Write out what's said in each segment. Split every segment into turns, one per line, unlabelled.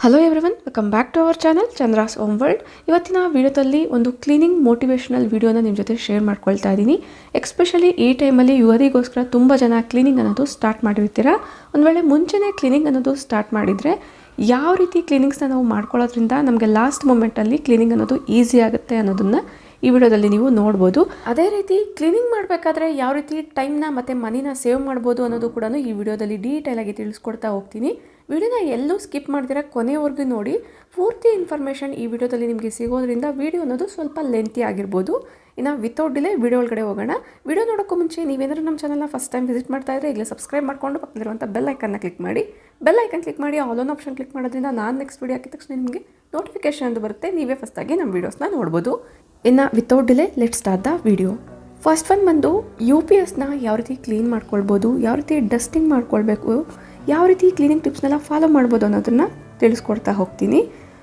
Hello everyone, welcome back to our channel Chandra's home world. ಇವತ್ತಿನ ವಿಡಿಯೋದಲ್ಲಿ ಒಂದು ಕ್ಲೀನಿಂಗ್ ಮೋಟಿವೇಶನಲ್ ವಿಡಿಯೋನ ನಿಮ್ಮ ಜೊತೆ ಶೇರ್ ಮಾಡ್ಕೊಳ್ತಾ ಇದ್ದೀನಿ. ಎಕ್ಸ್ಪೆಷಲಿ ಈ ಟೈಮಲ್ಲಿ ಯುವರಿಗೋಸ್ಕರ ತುಂಬ ಜನ ಕ್ಲೀನಿಂಗ್ ಅನ್ನೋದು ಸ್ಟಾರ್ಟ್ ಮಾಡಿರ್ತೀರಾ. ಒಂದು ವೇಳೆ ಮುಂಚೆನೇ ಕ್ಲೀನಿಂಗ್ ಅನ್ನೋದು ಸ್ಟಾರ್ಟ್ ಮಾಡಿದರೆ ಯಾವ ರೀತಿ ಕ್ಲೀನಿಂಗ್ಸ್ನ ನಾವು ಮಾಡ್ಕೊಳ್ಳೋದ್ರಿಂದ ನಮಗೆ ಲಾಸ್ಟ್ ಮೂಮೆಂಟಲ್ಲಿ ಕ್ಲೀನಿಂಗ್ ಅನ್ನೋದು ಈಸಿ ಆಗುತ್ತೆ ಅನ್ನೋದನ್ನು ಈ ವಿಡಿಯೋದಲ್ಲಿ ನೀವು ನೋಡ್ಬೋದು. ಅದೇ ರೀತಿ ಕ್ಲೀನಿಂಗ್ ಮಾಡಬೇಕಾದ್ರೆ ಯಾವ ರೀತಿ ಟೈಮ್ನ ಮತ್ತು ಮನಿನ ಸೇವ್ ಮಾಡ್ಬೋದು ಅನ್ನೋದು ಕೂಡ ಈ ವಿಡಿಯೋದಲ್ಲಿ ಡೀಟೇಲಾಗಿ ತಿಳಿಸ್ಕೊಡ್ತಾ ಹೋಗ್ತೀನಿ. ವಿಡಿಯೋನ ಎಲ್ಲೂ ಸ್ಕಿಪ್ ಮಾಡ್ತೀರಾ, ಕೊನೆವರೆಗೂ ನೋಡಿ. ಪೂರ್ತಿ ಇನ್ಫಾರ್ಮೇಷನ್ ಈ ವಿಡಿಯೋದಲ್ಲಿ ನಿಮಗೆ ಸಿಗೋದ್ರಿಂದ ವಿಡಿಯೋ ಅನ್ನೋದು ಸ್ವಲ್ಪ ಲೆಂತಿ ಆಗಿರ್ಬೋದು. ಇನ್ನು ವಿತೌಟ್ ಡಿಲೇ ವಿಡಿಯೋ ಒಳಗಡೆ ಹೋಗೋಣ. ವಿಡಿಯೋ ನೋಡೋಕ್ಕೂ ಮುಂಚೆ ನೀವೇನಾದರೂ ನಮ್ಮ ಚಾನಲ್ನ ಫಸ್ಟ್ ಟೈಮ್ ವಿಸಿಟ್ ಮಾಡ್ತಾ ಇದ್ದರೆ ಈಗಲೇ ಸಬ್ಸ್ಕ್ರೈಬ್ ಮಾಡಿಕೊಂಡು ಪಕ್ಕದಲ್ಲಿರುವಂಥ ಬೆಲ್ ಐಕನ್ನ ಕ್ಲಿಕ್ ಮಾಡಿ. ಬೆಲ್ ಐಕನ್ ಕ್ಲಿಕ್ ಮಾಡಿ ಆಲ್ ಆನ್ ಆಪ್ಷನ್ ಕ್ಲಿಕ್ ಮಾಡೋದ್ರಿಂದ ನಾನು ನೆಕ್ಸ್ಟ್ ವಿಡಿಯೋ ಹಾಕಿದ ತಕ್ಷಣ ನಿಮಗೆ ನೋಟಿಫಿಕೇಶನ್ ಅಂತ ಬರುತ್ತೆ. ನೀವೇ ಫಸ್ಟಾಗಿ ನಮ್ಮ ವೀಡಿಯೋಸ್ನ ನೋಡ್ಬೋದು. ಇನ್ನು without delay let start the video. First one ಬಂದು UPSನ ಯಾವ ರೀತಿ ಕ್ಲೀನ್ ಮಾಡ್ಕೊಳ್ಬೋದು, ಯಾವ ರೀತಿ ಡಸ್ಟಿಂಗ್ ಮಾಡ್ಕೊಳ್ಬೇಕು, ಯಾವ ರೀತಿ ಕ್ಲೀನಿಂಗ್ ಟಿಪ್ಸ್ನೆಲ್ಲ ಫಾಲೋ ಮಾಡ್ಬೋದು ಅನ್ನೋದನ್ನು ತಿಳಿಸ್ಕೊಡ್ತಾ ಹೋಗ್ತೀನಿ.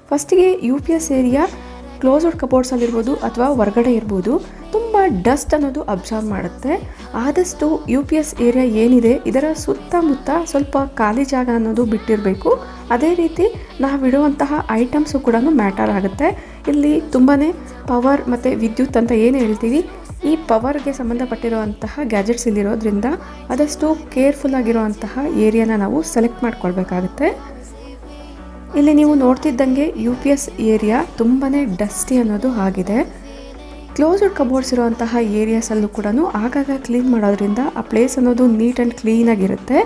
ಫಸ್ಟಿಗೆ UPS ಏರಿಯಾ ಕ್ಲೋಸ್ಡ್ ಕಬೋರ್ಡ್ಸಲ್ಲಿರ್ಬೋದು ಅಥವಾ ಹೊರಗಡೆ ಇರ್ಬೋದು, ತುಂಬ ಡಸ್ಟ್ ಅನ್ನೋದು ಅಬ್ಸರ್ವ್ ಮಾಡುತ್ತೆ. ಆದಷ್ಟು UPS ಏರಿಯಾ ಏನಿದೆ ಇದರ ಸುತ್ತಮುತ್ತ ಸ್ವಲ್ಪ ಖಾಲಿ ಜಾಗ ಅನ್ನೋದು ಬಿಟ್ಟಿರಬೇಕು. ಅದೇ ರೀತಿ ನಾವಿಡುವಂತಹ ಐಟಮ್ಸು ಕೂಡ ಮ್ಯಾಟರ್ ಆಗುತ್ತೆ. ಇಲ್ಲಿ ತುಂಬಾ ಪವರ್ ಮತ್ತು ವಿದ್ಯುತ್ ಅಂತ ಏನು ಹೇಳ್ತೀವಿ, ಈ ಪವರ್ಗೆ ಸಂಬಂಧಪಟ್ಟಿರುವಂತಹ ಗ್ಯಾಜೆಟ್ಸ್ ಇಲ್ಲಿರೋದ್ರಿಂದ ಆದಷ್ಟು ಕೇರ್ಫುಲ್ ಆಗಿರುವಂತಹ ಏರಿಯಾನ ನಾವು ಸೆಲೆಕ್ಟ್ ಮಾಡ್ಕೊಳ್ಬೇಕಾಗುತ್ತೆ. ಇಲ್ಲಿ ನೀವು ನೋಡ್ತಿದ್ದಂಗೆ UPS ಏರಿಯಾ ತುಂಬಾ ಡಸ್ಟಿ ಅನ್ನೋದು ಆಗಿದೆ. ಕ್ಲೋಸ್ಡ್ ಕಬೋರ್ಡ್ಸ್ ಇರುವಂತಹ ಏರಿಯಾಸಲ್ಲೂ ಕೂಡ ಆಗಾಗ ಕ್ಲೀನ್ ಮಾಡೋದ್ರಿಂದ ಆ ಪ್ಲೇಸ್ ಅನ್ನೋದು ನೀಟ್ ಆ್ಯಂಡ್ ಕ್ಲೀನಾಗಿರುತ್ತೆ.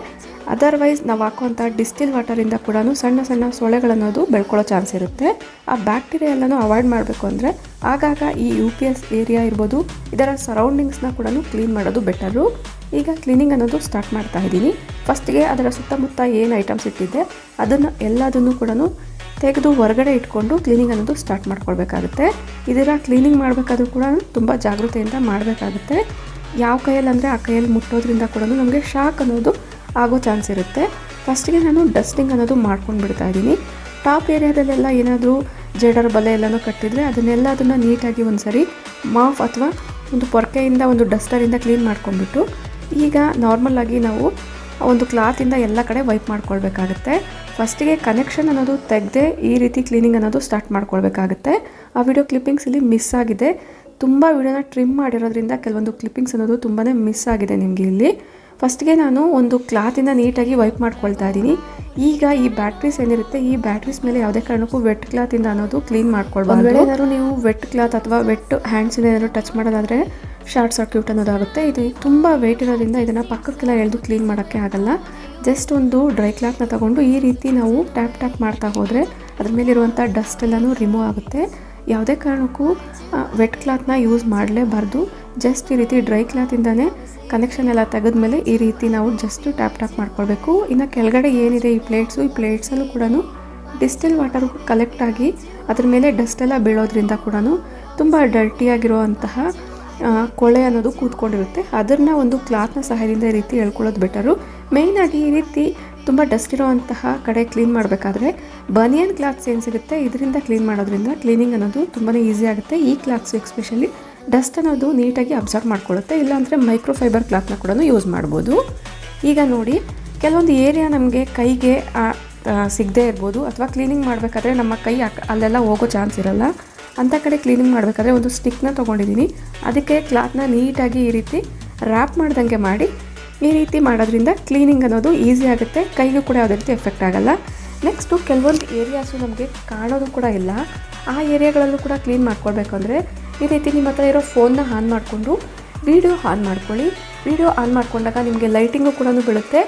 ಅದರ್ವೈಸ್ ನಾವು ಹಾಕುವಂಥ ಡಿಸ್ಟಿಲ್ ವಾಟರಿಂದ ಕೂಡ ಸಣ್ಣ ಸಣ್ಣ ಸೊಳ್ಳೆಗಳನ್ನೋದು ಬೆಳ್ಕೊಳ್ಳೋ ಚಾನ್ಸ್ ಇರುತ್ತೆ. ಆ ಬ್ಯಾಕ್ಟೀರಿಯಾ ಎಲ್ಲನೂ ಅವಾಯ್ಡ್ ಮಾಡಬೇಕು ಅಂದರೆ ಆಗಾಗ ಈ UPS ಏರಿಯಾ ಇರ್ಬೋದು ಇದರ ಸರೌಂಡಿಂಗ್ಸ್ನ ಕೂಡ ಕ್ಲೀನ್ ಮಾಡೋದು ಬೆಟರು. ಈಗ ಕ್ಲೀನಿಂಗ್ ಅನ್ನೋದು ಸ್ಟಾರ್ಟ್ ಮಾಡ್ತಾ ಇದ್ದೀನಿ. ಫಸ್ಟಿಗೆ ಅದರ ಸುತ್ತಮುತ್ತ ಏನು ಐಟಮ್ಸ್ ಇಟ್ಟಿದ್ದೆ ಎಲ್ಲದನ್ನು ಕೂಡ ತೆಗೆದು ಹೊರಗಡೆ ಇಟ್ಕೊಂಡು ಕ್ಲೀನಿಂಗ್ ಅನ್ನೋದು ಸ್ಟಾರ್ಟ್ ಮಾಡ್ಕೊಳ್ಬೇಕಾಗುತ್ತೆ. ಇದರ ಕ್ಲೀನಿಂಗ್ ಮಾಡಬೇಕಾದ್ರೂ ಕೂಡ ತುಂಬ ಜಾಗೃತೆಯಿಂದ ಮಾಡಬೇಕಾಗುತ್ತೆ. ಯಾವ ಕೈಯಲ್ಲಿ ಅಂದರೆ ಆ ಕೈಯಲ್ಲಿ ಮುಟ್ಟೋದ್ರಿಂದ ಕೂಡ ನಮಗೆ ಶಾಕ್ ಅನ್ನೋದು ಆಗೋ ಚಾನ್ಸ್ ಇರುತ್ತೆ. ಫಸ್ಟಿಗೆ ನಾನು ಡಸ್ಟಿಂಗ್ ಅನ್ನೋದು ಮಾಡ್ಕೊಂಡು ಬಿಡ್ತಾ ಇದ್ದೀನಿ. ಟಾಪ್ ಏರಿಯಾದಲ್ಲೆಲ್ಲ ಏನಾದರೂ ಜೇಡರ್ ಬಲೆ ಎಲ್ಲನೂ ಕಟ್ಟಿದರೆ ಅದನ್ನು ನೀಟಾಗಿ ಒಂದು ಸರಿ ಮಾಫ್ ಅಥವಾ ಒಂದು ಪೊರ್ಕೆಯಿಂದ ಒಂದು ಡಸ್ಟರಿಂದ ಕ್ಲೀನ್ ಮಾಡ್ಕೊಂಡ್ಬಿಟ್ಟು ಈಗ ನಾರ್ಮಲಾಗಿ ನಾವು ಒಂದು ಕ್ಲಾತಿಂದ ಎಲ್ಲ ಕಡೆ ವೈಪ್ ಮಾಡ್ಕೊಳ್ಬೇಕಾಗುತ್ತೆ. ಫಸ್ಟಿಗೆ ಕನೆಕ್ಷನ್ ಅನ್ನೋದು ತೆಗೆದೇ ಈ ರೀತಿ ಕ್ಲೀನಿಂಗ್ ಅನ್ನೋದು ಸ್ಟಾರ್ಟ್ ಮಾಡ್ಕೊಳ್ಬೇಕಾಗುತ್ತೆ. ಆ ವಿಡಿಯೋ ಕ್ಲಿಪ್ಪಿಂಗ್ಸ್ ಇಲ್ಲಿ ಮಿಸ್ ಆಗಿದೆ. ತುಂಬ ವಿಡಿಯೋನ ಟ್ರಿಮ್ ಮಾಡಿರೋದ್ರಿಂದ ಕೆಲವೊಂದು ಕ್ಲಿಪ್ಪಿಂಗ್ಸ್ ಅನ್ನೋದು ತುಂಬಾ ಮಿಸ್ ಆಗಿದೆ ನಿಮಗೆ ಇಲ್ಲಿ. ಫಸ್ಟಿಗೆ ನಾನು ಒಂದು ಕ್ಲಾತಿಂದ ನೀಟಾಗಿ ವೈಪ್ ಮಾಡ್ಕೊಳ್ತಾ ಇದ್ದೀನಿ. ಈಗ ಈ ಬ್ಯಾಟ್ರೀಸ್ ಏನಿರುತ್ತೆ ಈ ಬ್ಯಾಟ್ರೀಸ್ ಮೇಲೆ ಯಾವುದೇ ಕಾರಣಕ್ಕೂ ವೆಟ್ ಕ್ಲಾತಿಂದ ಅನ್ನೋದು ಕ್ಲೀನ್ ಮಾಡ್ಕೊಳ್ಬಾರ್ದು. ಏನಾದರೂ ನೀವು ವೆಟ್ ಕ್ಲಾತ್ ಅಥವಾ ವೆಟ್ ಹ್ಯಾಂಡ್ಸಿಂದ ಏನಾದರೂ ಟಚ್ ಮಾಡೋದಾದರೆ ಶಾರ್ಟ್ ಸರ್ಕ್ಯೂಟ್ ಅನ್ನೋದಾಗುತ್ತೆ. ಇದು ತುಂಬ ವೆಯ್ಟ್ ಇರೋದ್ರಿಂದ ಇದನ್ನು ಪಕ್ಕಕ್ಕೆಲ್ಲ ಎಳೆದು ಕ್ಲೀನ್ ಮಾಡೋಕ್ಕೆ ಆಗಲ್ಲ. ಜಸ್ಟ್ ಒಂದು ಡ್ರೈ ಕ್ಲಾತ್ನ ತಗೊಂಡು ಈ ರೀತಿ ನಾವು ಟ್ಯಾಪ್ ಮಾಡ್ತಾ ಹೋದರೆ ಅದ್ರ ಮೇಲಿರುವಂಥ ಡಸ್ಟ್ ಎಲ್ಲನೂ ರಿಮೂವ್ ಆಗುತ್ತೆ. ಯಾವುದೇ ಕಾರಣಕ್ಕೂ ವೆಟ್ ಕ್ಲಾತ್ನ ಯೂಸ್ ಮಾಡಲೇಬಾರ್ದು. ಜಸ್ಟ್ ಈ ರೀತಿ ಡ್ರೈ ಕ್ಲಾತಿಂದನೇ ಕನೆಕ್ಷನ್ ಎಲ್ಲ ತೆಗೆದ್ಮೇಲೆ ಈ ರೀತಿ ನಾವು ಜಸ್ಟ್ ಟ್ಯಾಪ್ ಮಾಡ್ಕೊಳ್ಬೇಕು. ಇನ್ನು ಕೆಳಗಡೆ ಏನಿದೆ ಈ ಪ್ಲೇಟ್ಸಲ್ಲೂ ಕೂಡ ಡಿಸ್ಟಿಲ್ ವಾಟರ್ ಕಲೆಕ್ಟ್ ಆಗಿ ಅದ್ರ ಮೇಲೆ ಡಸ್ಟ್ ಎಲ್ಲ ಬೀಳೋದ್ರಿಂದ ಕೂಡ ತುಂಬ ಡರ್ಟಿಯಾಗಿರುವಂತಹ ಕೊಳೆ ಅನ್ನೋದು ಕೂತ್ಕೊಂಡಿರುತ್ತೆ. ಅದನ್ನು ಒಂದು ಕ್ಲಾತ್ನ ಸಹಾಯದಿಂದ ಈ ರೀತಿ ಎಳ್ಕೊಳ್ಳೋದು ಬೆಟರು. ಮೇಯ್ನಾಗಿ ಈ ರೀತಿ ತುಂಬ ಡಸ್ಟ್ ಇರೋವಂತಹ ಕಡೆ ಕ್ಲೀನ್ ಮಾಡಬೇಕಾದ್ರೆ ಬನಿಯನ್ ಕ್ಲಾತ್ಸ್ ಏನು ಸಿಗುತ್ತೆ ಇದರಿಂದ ಕ್ಲೀನ್ ಮಾಡೋದ್ರಿಂದ ಕ್ಲೀನಿಂಗ್ ಅನ್ನೋದು ತುಂಬಾ ಈಸಿ ಆಗುತ್ತೆ. ಈ ಕ್ಲಾತ್ಸು ಎಕ್ಸ್ಪೆಷಲಿ ಡಸ್ಟ್ ಅನ್ನೋದು ನೀಟಾಗಿ ಅಬ್ಸರ್ವ್ ಮಾಡ್ಕೊಳ್ಳುತ್ತೆ. ಇಲ್ಲಾಂದರೆ ಮೈಕ್ರೋಫೈಬರ್ ಕ್ಲಾತ್ನ ಕೂಡ ಯೂಸ್ ಮಾಡ್ಬೋದು. ಈಗ ನೋಡಿ, ಕೆಲವೊಂದು ಏರಿಯಾ ನಮಗೆ ಕೈಗೆ ಸಿಗದೇ ಇರ್ಬೋದು ಅಥವಾ ಕ್ಲೀನಿಂಗ್ ಮಾಡಬೇಕಾದ್ರೆ ನಮ್ಮ ಕೈ ಅಲ್ಲೆಲ್ಲ ಹೋಗೋ ಚಾನ್ಸ್ ಇರಲ್ಲ. ಅಂಥ ಕಡೆ ಕ್ಲೀನಿಂಗ್ ಮಾಡಬೇಕಾದ್ರೆ ಒಂದು ಸ್ಟಿಕ್ನ ತೊಗೊಂಡಿದ್ದೀನಿ. ಅದಕ್ಕೆ ಕ್ಲಾತ್ನ ನೀಟಾಗಿ ಈ ರೀತಿ ರ್ಯಾಪ್ ಮಾಡ್ದಂಗೆ ಮಾಡಿ ಈ ರೀತಿ ಮಾಡೋದ್ರಿಂದ ಕ್ಲೀನಿಂಗ್ ಅನ್ನೋದು ಈಸಿ ಆಗುತ್ತೆ. ಕೈಗೂ ಕೂಡ ಯಾವುದೇ ರೀತಿ ಎಫೆಕ್ಟ್ ಆಗಲ್ಲ. ನೆಕ್ಸ್ಟು ಕೆಲವೊಂದು ಏರಿಯಾಸು ನಮಗೆ ಕಾಣೋದು ಕೂಡ ಇಲ್ಲ. ಆ ಏರಿಯಾಗಳಲ್ಲೂ ಕೂಡ ಕ್ಲೀನ್ ಮಾಡ್ಕೊಳ್ಬೇಕು ಅಂದರೆ ಈ ರೀತಿ ನಿಮ್ಮ ಹತ್ರ ಇರೋ ಫೋನ್ನ ಆನ್ ಮಾಡಿಕೊಂಡು ವಿಡಿಯೋ ಆನ್ ಮಾಡ್ಕೊಳ್ಳಿ. ವಿಡಿಯೋ ಆನ್ ಮಾಡಿಕೊಂಡಾಗ ನಿಮಗೆ ಲೈಟಿಂಗು ಕೂಡ ಬೀಳುತ್ತೆ.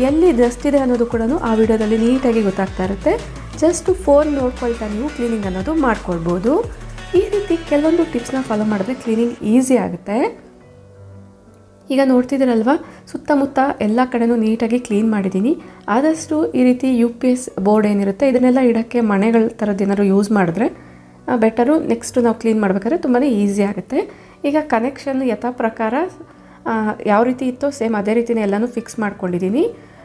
ಎಲ್ಲಿ ಡಸ್ಟ್ ಇದೆ ಅನ್ನೋದು ಕೂಡ ಆ ವಿಡಿಯೋದಲ್ಲಿ ನೀಟಾಗಿ ಗೊತ್ತಾಗ್ತಾ ಇರುತ್ತೆ. ಜಸ್ಟ್ ಫೋನ್ ನೋಡ್ಕೊಳ್ತಾ ನೀವು ಕ್ಲೀನಿಂಗ್ ಅನ್ನೋದು ಮಾಡ್ಕೊಳ್ಬೋದು. ಈ ರೀತಿ ಕೆಲವೊಂದು ಟಿಪ್ಸ್ನ ಫಾಲೋ ಮಾಡಿದ್ರೆ ಕ್ಲೀನಿಂಗ್ ಈಸಿ ಆಗುತ್ತೆ. ಈಗ ನೋಡ್ತಿದ್ದೀರಲ್ವ, ಸುತ್ತಮುತ್ತ ಎಲ್ಲ ಕಡೆನೂ ನೀಟಾಗಿ ಕ್ಲೀನ್ ಮಾಡಿದ್ದೀನಿ. ಆದಷ್ಟು ಈ ರೀತಿ UPS ಬೋರ್ಡ್ ಏನಿರುತ್ತೆ ಇದನ್ನೆಲ್ಲ ಇಡೋಕ್ಕೆ ಮನೆಗಳ ಥರದ್ದು ಏನಾದ್ರು ಯೂಸ್ ಮಾಡಿದ್ರೆ ಬೆಟರು. ನೆಕ್ಸ್ಟು ನಾವು ಕ್ಲೀನ್ ಮಾಡಬೇಕಾದ್ರೆ ತುಂಬಾ ಈಸಿ ಆಗುತ್ತೆ. ಈಗ ಕನೆಕ್ಷನ್ ಯಥಾ ಪ್ರಕಾರ ಯಾವ ರೀತಿ ಇತ್ತೋ ಸೇಮ್ ಅದೇ ರೀತಿಯೇ ಎಲ್ಲನೂ ಫಿಕ್ಸ್ ಮಾಡ್ಕೊಂಡಿದ್ದೀನಿ.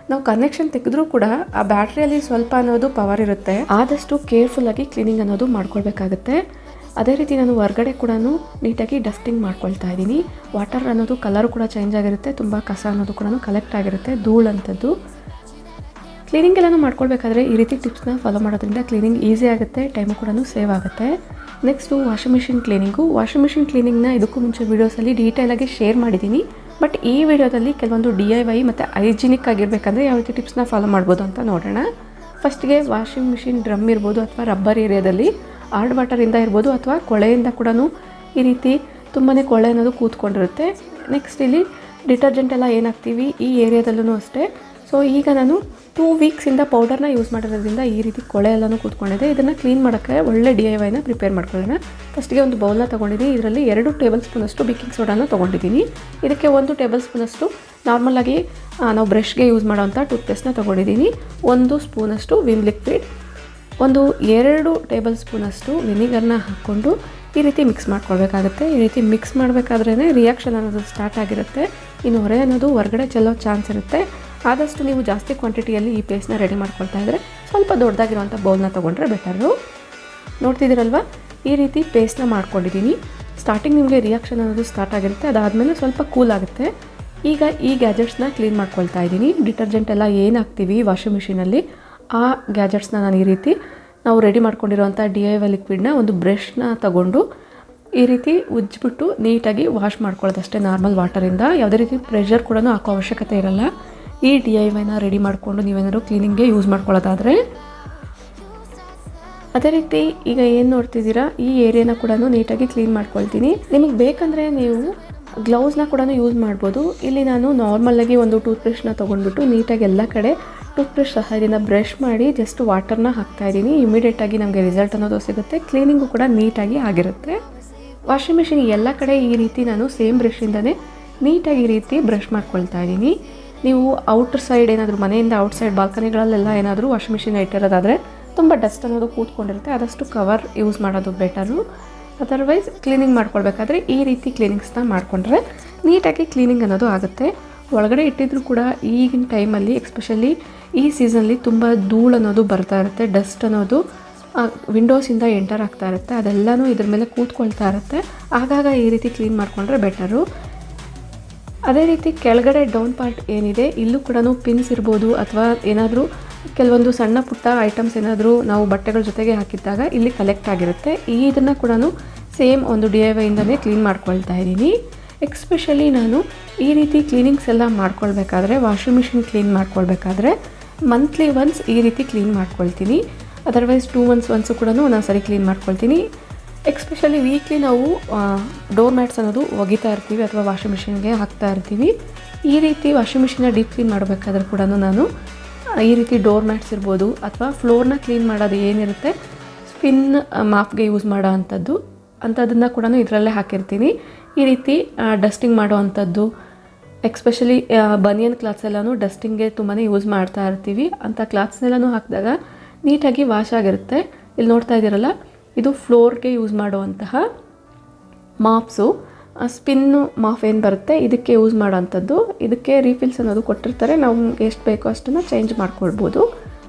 ನಾವು ಕನೆಕ್ಷನ್ ತೆಗೆದ್ರೂ ಕೂಡ ಆ ಬ್ಯಾಟ್ರಿಯಲ್ಲಿ ಸ್ವಲ್ಪ ಅನ್ನೋದು ಪವರ್ ಇರುತ್ತೆ. ಆದಷ್ಟು ಕೇರ್ಫುಲ್ಲಾಗಿ ಕ್ಲೀನಿಂಗ್ ಅನ್ನೋದು ಮಾಡ್ಕೊಳ್ಬೇಕಾಗುತ್ತೆ. ಅದೇ ರೀತಿ ನಾನು ಹೊರಗಡೆ ಕೂಡ ನೀಟಾಗಿ ಡಸ್ಟಿಂಗ್ ಮಾಡ್ಕೊಳ್ತಾ ಇದ್ದೀನಿ. ವಾಟರ್ ಅನ್ನೋದು ಕಲರು ಕೂಡ ಚೇಂಜ್ ಆಗಿರುತ್ತೆ. ತುಂಬ ಕಸ ಅನ್ನೋದು ಕೂಡ ಕಲೆಕ್ಟ್ ಆಗಿರುತ್ತೆ, ಧೂಳಂಥದ್ದು. ಕ್ಲೀನಿಂಗ್ ಎಲ್ಲನೂ ಮಾಡ್ಕೊಳ್ಬೇಕಾದ್ರೆ ಈ ರೀತಿ ಟಿಪ್ಸ್ನ ಫಾಲೋ ಮಾಡೋದ್ರಿಂದ ಕ್ಲೀನಿಂಗ್ ಈಸಿ ಆಗುತ್ತೆ, ಟೈಮು ಕೂಡ ಸೇವ್ ಆಗುತ್ತೆ. Next washing machine cleaning. Washing machine ಕ್ಲೀನಿಂಗ್ನ ಇದಕ್ಕೂ ಮುಂಚೆ ವೀಡಿಯೋಸಲ್ಲಿ ಡೀಟೇಲಾಗಿ ಶೇರ್ ಮಾಡಿದ್ದೀನಿ. ಬಟ್ ಈ ವಿಡಿಯೋದಲ್ಲಿ ಕೆಲವೊಂದು DIY ಮತ್ತು ಹೈಜಿನಿಕ್ ಆಗಿರಬೇಕಂದ್ರೆ ಯಾವ ರೀತಿ ಟಿಪ್ಸ್ನ ಫಾಲೋ ಮಾಡ್ಬೋದು ಅಂತ ನೋಡೋಣ. ಫಸ್ಟ್ಗೆ ವಾಷಿಂಗ್ ಮಿಷಿನ್ ಡ್ರಮ್ ಇರ್ಬೋದು ಅಥವಾ ರಬ್ಬರ್ ಏರಿಯಾದಲ್ಲಿ ಹಾರ್ಡ್ ವಾಟರಿಂದ ಇರ್ಬೋದು ಅಥವಾ ಕೊಳೆಯಿಂದ ಕೂಡ ಈ ರೀತಿ ತುಂಬಾ ಕೊಳೆ ಅನ್ನೋದು ಕೂತ್ಕೊಂಡಿರುತ್ತೆ. ನೆಕ್ಸ್ಟ್ ಇಲ್ಲಿ ಡಿಟರ್ಜೆಂಟ್ ಎಲ್ಲ ಏನಾಗ್ತೀವಿ ಈ ಏರಿಯಾದಲ್ಲೂ ಅಷ್ಟೇ. ಸೊ ಈಗ ನಾನು 2 ವೀಕ್ಸಿಂದ ಪೌಡರ್ನ ಯೂಸ್ ಮಾಡಿರೋದ್ರಿಂದ ಈ ರೀತಿ ಕೊಳೆ ಎಲ್ಲನೂ ಕೂತ್ಕೊಂಡಿದೆ. ಇದನ್ನು ಕ್ಲೀನ್ ಮಾಡೋಕ್ಕೆ ಒಳ್ಳೆ DIYನ ಪ್ರಿಪೇರ್ ಮಾಡ್ಕೊಳ್ಳೋಣ. ಫಸ್ಟಿಗೆ ಒಂದು ಬೌಲ್ನ ತೊಗೊಂಡಿದ್ದೀನಿ. ಇದರಲ್ಲಿ 2 ಟೇಬಲ್ ಸ್ಪೂನಷ್ಟು ಬೇಕಿಂಗ್ ಸೋಡಾನ ತೊಗೊಂಡಿದ್ದೀನಿ. ಇದಕ್ಕೆ 1 ಟೇಬಲ್ ಸ್ಪೂನಷ್ಟು ನಾರ್ಮಲಾಗಿ ನಾವು ಬ್ರಷ್ಗೆ ಯೂಸ್ ಮಾಡೋವಂಥ ಟೂತ್ಪೇಸ್ಟ್ನ ತೊಗೊಂಡಿದ್ದೀನಿ. 1 ಸ್ಪೂನಷ್ಟು ವಿಮ್ ಲಿಕ್ವಿಡ್, 2 ಟೇಬಲ್ ಸ್ಪೂನಷ್ಟು ವಿನಿಗರ್ನ ಹಾಕ್ಕೊಂಡು ಈ ರೀತಿ ಮಿಕ್ಸ್ ಮಾಡ್ಕೊಳ್ಬೇಕಾಗುತ್ತೆ. ಈ ರೀತಿ ಮಿಕ್ಸ್ ಮಾಡಬೇಕಾದ್ರೇ ರಿಯಾಕ್ಷನ್ ಅನ್ನೋದು ಸ್ಟಾರ್ಟ್ ಆಗಿರುತ್ತೆ. ಇನ್ನು ಹೊರೆ ಅನ್ನೋದು ಹೊರಗಡೆ ಚೆಲ್ಲೋ ಚಾನ್ಸ್ ಇರುತ್ತೆ. ಆದಷ್ಟು ನೀವು ಜಾಸ್ತಿ ಕ್ವಾಂಟಿಟಿಯಲ್ಲಿ ಈ ಪೇಸ್ಟ್ನ ರೆಡಿ ಮಾಡ್ಕೊಳ್ತಾ ಇದ್ದರೆ ಸ್ವಲ್ಪ ದೊಡ್ಡದಾಗಿರುವಂಥ ಬೌಲ್ನ ತೊಗೊಂಡ್ರೆ ಬೆಟರು. ನೋಡ್ತಿದ್ದೀರಲ್ವ, ಈ ರೀತಿ ಪೇಸ್ಟ್ನ ಮಾಡ್ಕೊಂಡಿದ್ದೀನಿ. ಸ್ಟಾರ್ಟಿಂಗ್ ನಿಮಗೆ ರಿಯಾಕ್ಷನ್ ಅನ್ನೋದು ಸ್ಟಾರ್ಟ್ ಆಗಿರುತ್ತೆ, ಅದಾದಮೇಲೆ ಸ್ವಲ್ಪ ಕೂಲ್ ಆಗುತ್ತೆ. ಈಗ ಈ ಗ್ಯಾಜೆಟ್ಸ್ನ ಕ್ಲೀನ್ ಮಾಡ್ಕೊಳ್ತಾ ಇದ್ದೀನಿ. ಡಿಟರ್ಜೆಂಟ್ ಎಲ್ಲ ಏನು ಹಾಕ್ತೀವಿ ವಾಷಿಂಗ್ ಮಿಷಿನಲ್ಲಿ ಆ ಗ್ಯಾಜೆಟ್ಸ್ನ ನಾನು ಈ ರೀತಿ ನಾವು ರೆಡಿ ಮಾಡ್ಕೊಂಡಿರೋವಂಥ DIY ಲಿಕ್ವಿಡ್ನ ಒಂದು ಬ್ರಷ್ನ ತಗೊಂಡು ಈ ರೀತಿ ಉಜ್ಜಿಬಿಟ್ಟು ನೀಟಾಗಿ ವಾಶ್ ಮಾಡ್ಕೊಳ್ಳೋದಷ್ಟೇ ನಾರ್ಮಲ್ ವಾಟರಿಂದ. ಯಾವುದೇ ರೀತಿ ಪ್ರೆಷರ್ ಕೂಡ ಹಾಕೋ ಅವಶ್ಯಕತೆ ಇರಲ್ಲ. ಈ DIYನ ರೆಡಿ ಮಾಡಿಕೊಂಡು ನೀವೇನಾದ್ರು ಕ್ಲೀನಿಂಗ್ಗೆ ಯೂಸ್ ಮಾಡ್ಕೊಳ್ಳೋದಾದರೆ. ಅದೇ ರೀತಿ ಈಗ ಏನು ನೋಡ್ತಿದ್ದೀರಾ ಈ ಏರಿಯಾನ ಕೂಡ ನೀಟಾಗಿ ಕ್ಲೀನ್ ಮಾಡ್ಕೊಳ್ತೀನಿ. ನಿಮಗೆ ಬೇಕಂದರೆ ನೀವು ಗ್ಲೌಸ್ನ ಕೂಡ ಯೂಸ್ ಮಾಡ್ಬೋದು. ಇಲ್ಲಿ ನಾನು ನಾರ್ಮಲಾಗಿ ಒಂದು ಟೂತ್ಬ್ರಷ್ನ ತೊಗೊಂಡ್ಬಿಟ್ಟು ನೀಟಾಗಿ ಎಲ್ಲ ಕಡೆ ಟೂತ್ಬ್ರಷ್ ಸಹಾಯದಿಂದ ಬ್ರಷ್ ಮಾಡಿ ಜಸ್ಟ್ ವಾಟರ್ನ ಹಾಕ್ತಾಯಿದ್ದೀನಿ. ಇಮಿಡಿಯೇಟಾಗಿ ನಮಗೆ ರಿಸಲ್ಟ್ ಅನ್ನೋದು ಸಿಗುತ್ತೆ. ಕ್ಲೀನಿಂಗು ಕೂಡ ನೀಟಾಗಿ ಆಗಿರುತ್ತೆ. ವಾಷಿಂಗ್ ಮಿಷಿನ್ ಎಲ್ಲ ಕಡೆ ಈ ರೀತಿ ನಾನು ಸೇಮ್ ಬ್ರಷಿಂದನೇ ನೀಟಾಗಿ ಈ ರೀತಿ ಬ್ರಷ್ ಮಾಡ್ಕೊಳ್ತಾ ಇದ್ದೀನಿ. ನೀವು ಔಟರ್ ಸೈಡ್ ಏನಾದರೂ ಮನೆಯಿಂದ ಔಟ್ಸೈಡ್ ಬಾಲ್ಕನಿಗಳಲ್ಲೆಲ್ಲ ಏನಾದರೂ ವಾಷಿಂಗ್ ಮಿಷಿನ್ ಇಟ್ಟಿರೋದಾದರೆ ತುಂಬ ಡಸ್ಟ್ ಅನ್ನೋದು ಕೂತ್ಕೊಂಡಿರುತ್ತೆ. ಆದಷ್ಟು ಕವರ್ ಯೂಸ್ ಮಾಡೋದು ಬೆಟರು. ಅದರ್ವೈಸ್ ಕ್ಲೀನಿಂಗ್ ಮಾಡ್ಕೊಳ್ಬೇಕಾದ್ರೆ ಈ ರೀತಿ ಕ್ಲೀನಿಂಗ್ಸ್ನ ಮಾಡಿಕೊಂಡ್ರೆ ನೀಟಾಗಿ ಕ್ಲೀನಿಂಗ್ ಅನ್ನೋದು ಆಗುತ್ತೆ. ಒಳಗಡೆ ಇಟ್ಟಿದ್ರೂ ಕೂಡ ಈಗಿನ ಟೈಮಲ್ಲಿ ಎಕ್ಸ್ಪೆಷಲಿ ಈ ಸೀಸನಲ್ಲಿ ತುಂಬ ಧೂಳು ಅನ್ನೋದು ಬರ್ತಾ ಇರುತ್ತೆ. ಡಸ್ಟ್ ಅನ್ನೋದು ವಿಂಡೋಸಿಂದ ಎಂಟರ್ ಆಗ್ತಾ ಇರುತ್ತೆ. ಅದೆಲ್ಲನೂ ಇದ್ರ ಮೇಲೆ ಕೂತ್ಕೊಳ್ತಾ ಇರುತ್ತೆ. ಆಗಾಗ ಈ ರೀತಿ ಕ್ಲೀನ್ ಮಾಡಿಕೊಂಡ್ರೆ ಬೆಟರು. ಅದೇ ರೀತಿ ಕೆಳಗಡೆ ಡೌನ್ ಪಾರ್ಟ್ ಏನಿದೆ ಇಲ್ಲೂ ಕೂಡ ಪಿನ್ಸ್ ಇರ್ಬೋದು ಅಥವಾ ಏನಾದರೂ ಕೆಲವೊಂದು ಸಣ್ಣ ಪುಟ್ಟ ಐಟಮ್ಸ್ ಏನಾದರೂ ನಾವು ಬಟ್ಟೆಗಳ ಜೊತೆಗೆ ಹಾಕಿದ್ದಾಗ ಇಲ್ಲಿ ಕಲೆಕ್ಟ್ ಆಗಿರುತ್ತೆ. ಇದನ್ನು ಕೂಡ ಸೇಮ್ ಒಂದು DIYಯಿಂದನೇ ಕ್ಲೀನ್ ಮಾಡ್ಕೊಳ್ತಾ ಇದ್ದೀನಿ. ಎಕ್ಸ್ಪೆಷಲಿ ನಾನು ಈ ರೀತಿ ಕ್ಲೀನಿಂಗ್ಸ್ ಎಲ್ಲ ಮಾಡ್ಕೊಳ್ಬೇಕಾದ್ರೆ ವಾಷಿಂಗ್ ಮಿಷಿನ್ ಕ್ಲೀನ್ ಮಾಡ್ಕೊಳ್ಬೇಕಾದ್ರೆ ಮಂತ್ಲಿ ಒನ್ಸ್ ಈ ರೀತಿ ಕ್ಲೀನ್ ಮಾಡ್ಕೊಳ್ತೀನಿ. ಅದರ್ವೈಸ್ 2 months ಒನ್ಸು ಕೂಡ ಒಂದೊಂದು ಸರಿ ಕ್ಲೀನ್ ಮಾಡ್ಕೊಳ್ತೀನಿ. ಎಕ್ಸ್ಪೆಷಲಿ ವೀಕ್ಲಿ ನಾವು ಡೋರ್ ಮ್ಯಾಟ್ಸ್ ಅನ್ನೋದು ಒಗಿತಾ ಇರ್ತೀವಿ ಅಥವಾ ವಾಷಿಂಗ್ ಮಿಷಿನ್ಗೆ ಹಾಕ್ತಾ ಇರ್ತೀವಿ. ಈ ರೀತಿ ವಾಷಿಂಗ್ ಮಿಷಿನ್ನ ಡೀಪ್ ಕ್ಲೀನ್ ಮಾಡಬೇಕಾದ್ರೆ ಕೂಡ ನಾನು ಈ ರೀತಿ ಡೋರ್ ಮ್ಯಾಟ್ಸ್ ಇರ್ಬೋದು ಅಥವಾ ಫ್ಲೋರ್ನ ಕ್ಲೀನ್ ಮಾಡೋದು ಏನಿರುತ್ತೆ ಸ್ಪಿನ್ ಮಾಪ್ಗೆ ಯೂಸ್ ಮಾಡೋ ಅಂಥದ್ದನ್ನು ಕೂಡ ಇದರಲ್ಲೇ ಹಾಕಿರ್ತೀನಿ. ಈ ರೀತಿ ಡಸ್ಟಿಂಗ್ ಮಾಡೋ ಅಂಥದ್ದು ಎಕ್ಸ್ಪೆಷಲಿ ಬನಿಯನ್ ಕ್ಲಾತ್ಸ್ ಎಲ್ಲನೂ ಡಸ್ಟಿಂಗ್ಗೆ ತುಂಬಾ ಯೂಸ್ ಮಾಡ್ತಾ ಇರ್ತೀವಿ. ಅಂಥ ಕ್ಲಾತ್ಸ್ನೆಲ್ಲನೂ ಹಾಕಿದಾಗ ನೀಟಾಗಿ ವಾಶ್ ಆಗಿರುತ್ತೆ. ಇಲ್ಲಿ ನೋಡ್ತಾ ಇದ್ದೀರಲ್ಲ, ಇದು ಫ್ಲೋರ್ಗೆ ಯೂಸ್ ಮಾಡುವಂತಹ ಮಾಪ್ಸು. ಸ್ಪಿನ್ನು ಮಾಫ್ ಏನು ಬರುತ್ತೆ ಇದಕ್ಕೆ ಯೂಸ್ ಮಾಡೋವಂಥದ್ದು. ಇದಕ್ಕೆ ರೀಫಿಲ್ಸ್ ಅನ್ನೋದು ಕೊಟ್ಟಿರ್ತಾರೆ. ನಾವು ಎಷ್ಟು ಬೇಕೋ ಅಷ್ಟನ್ನು ಚೇಂಜ್ ಮಾಡ್ಕೊಳ್ಬೋದು.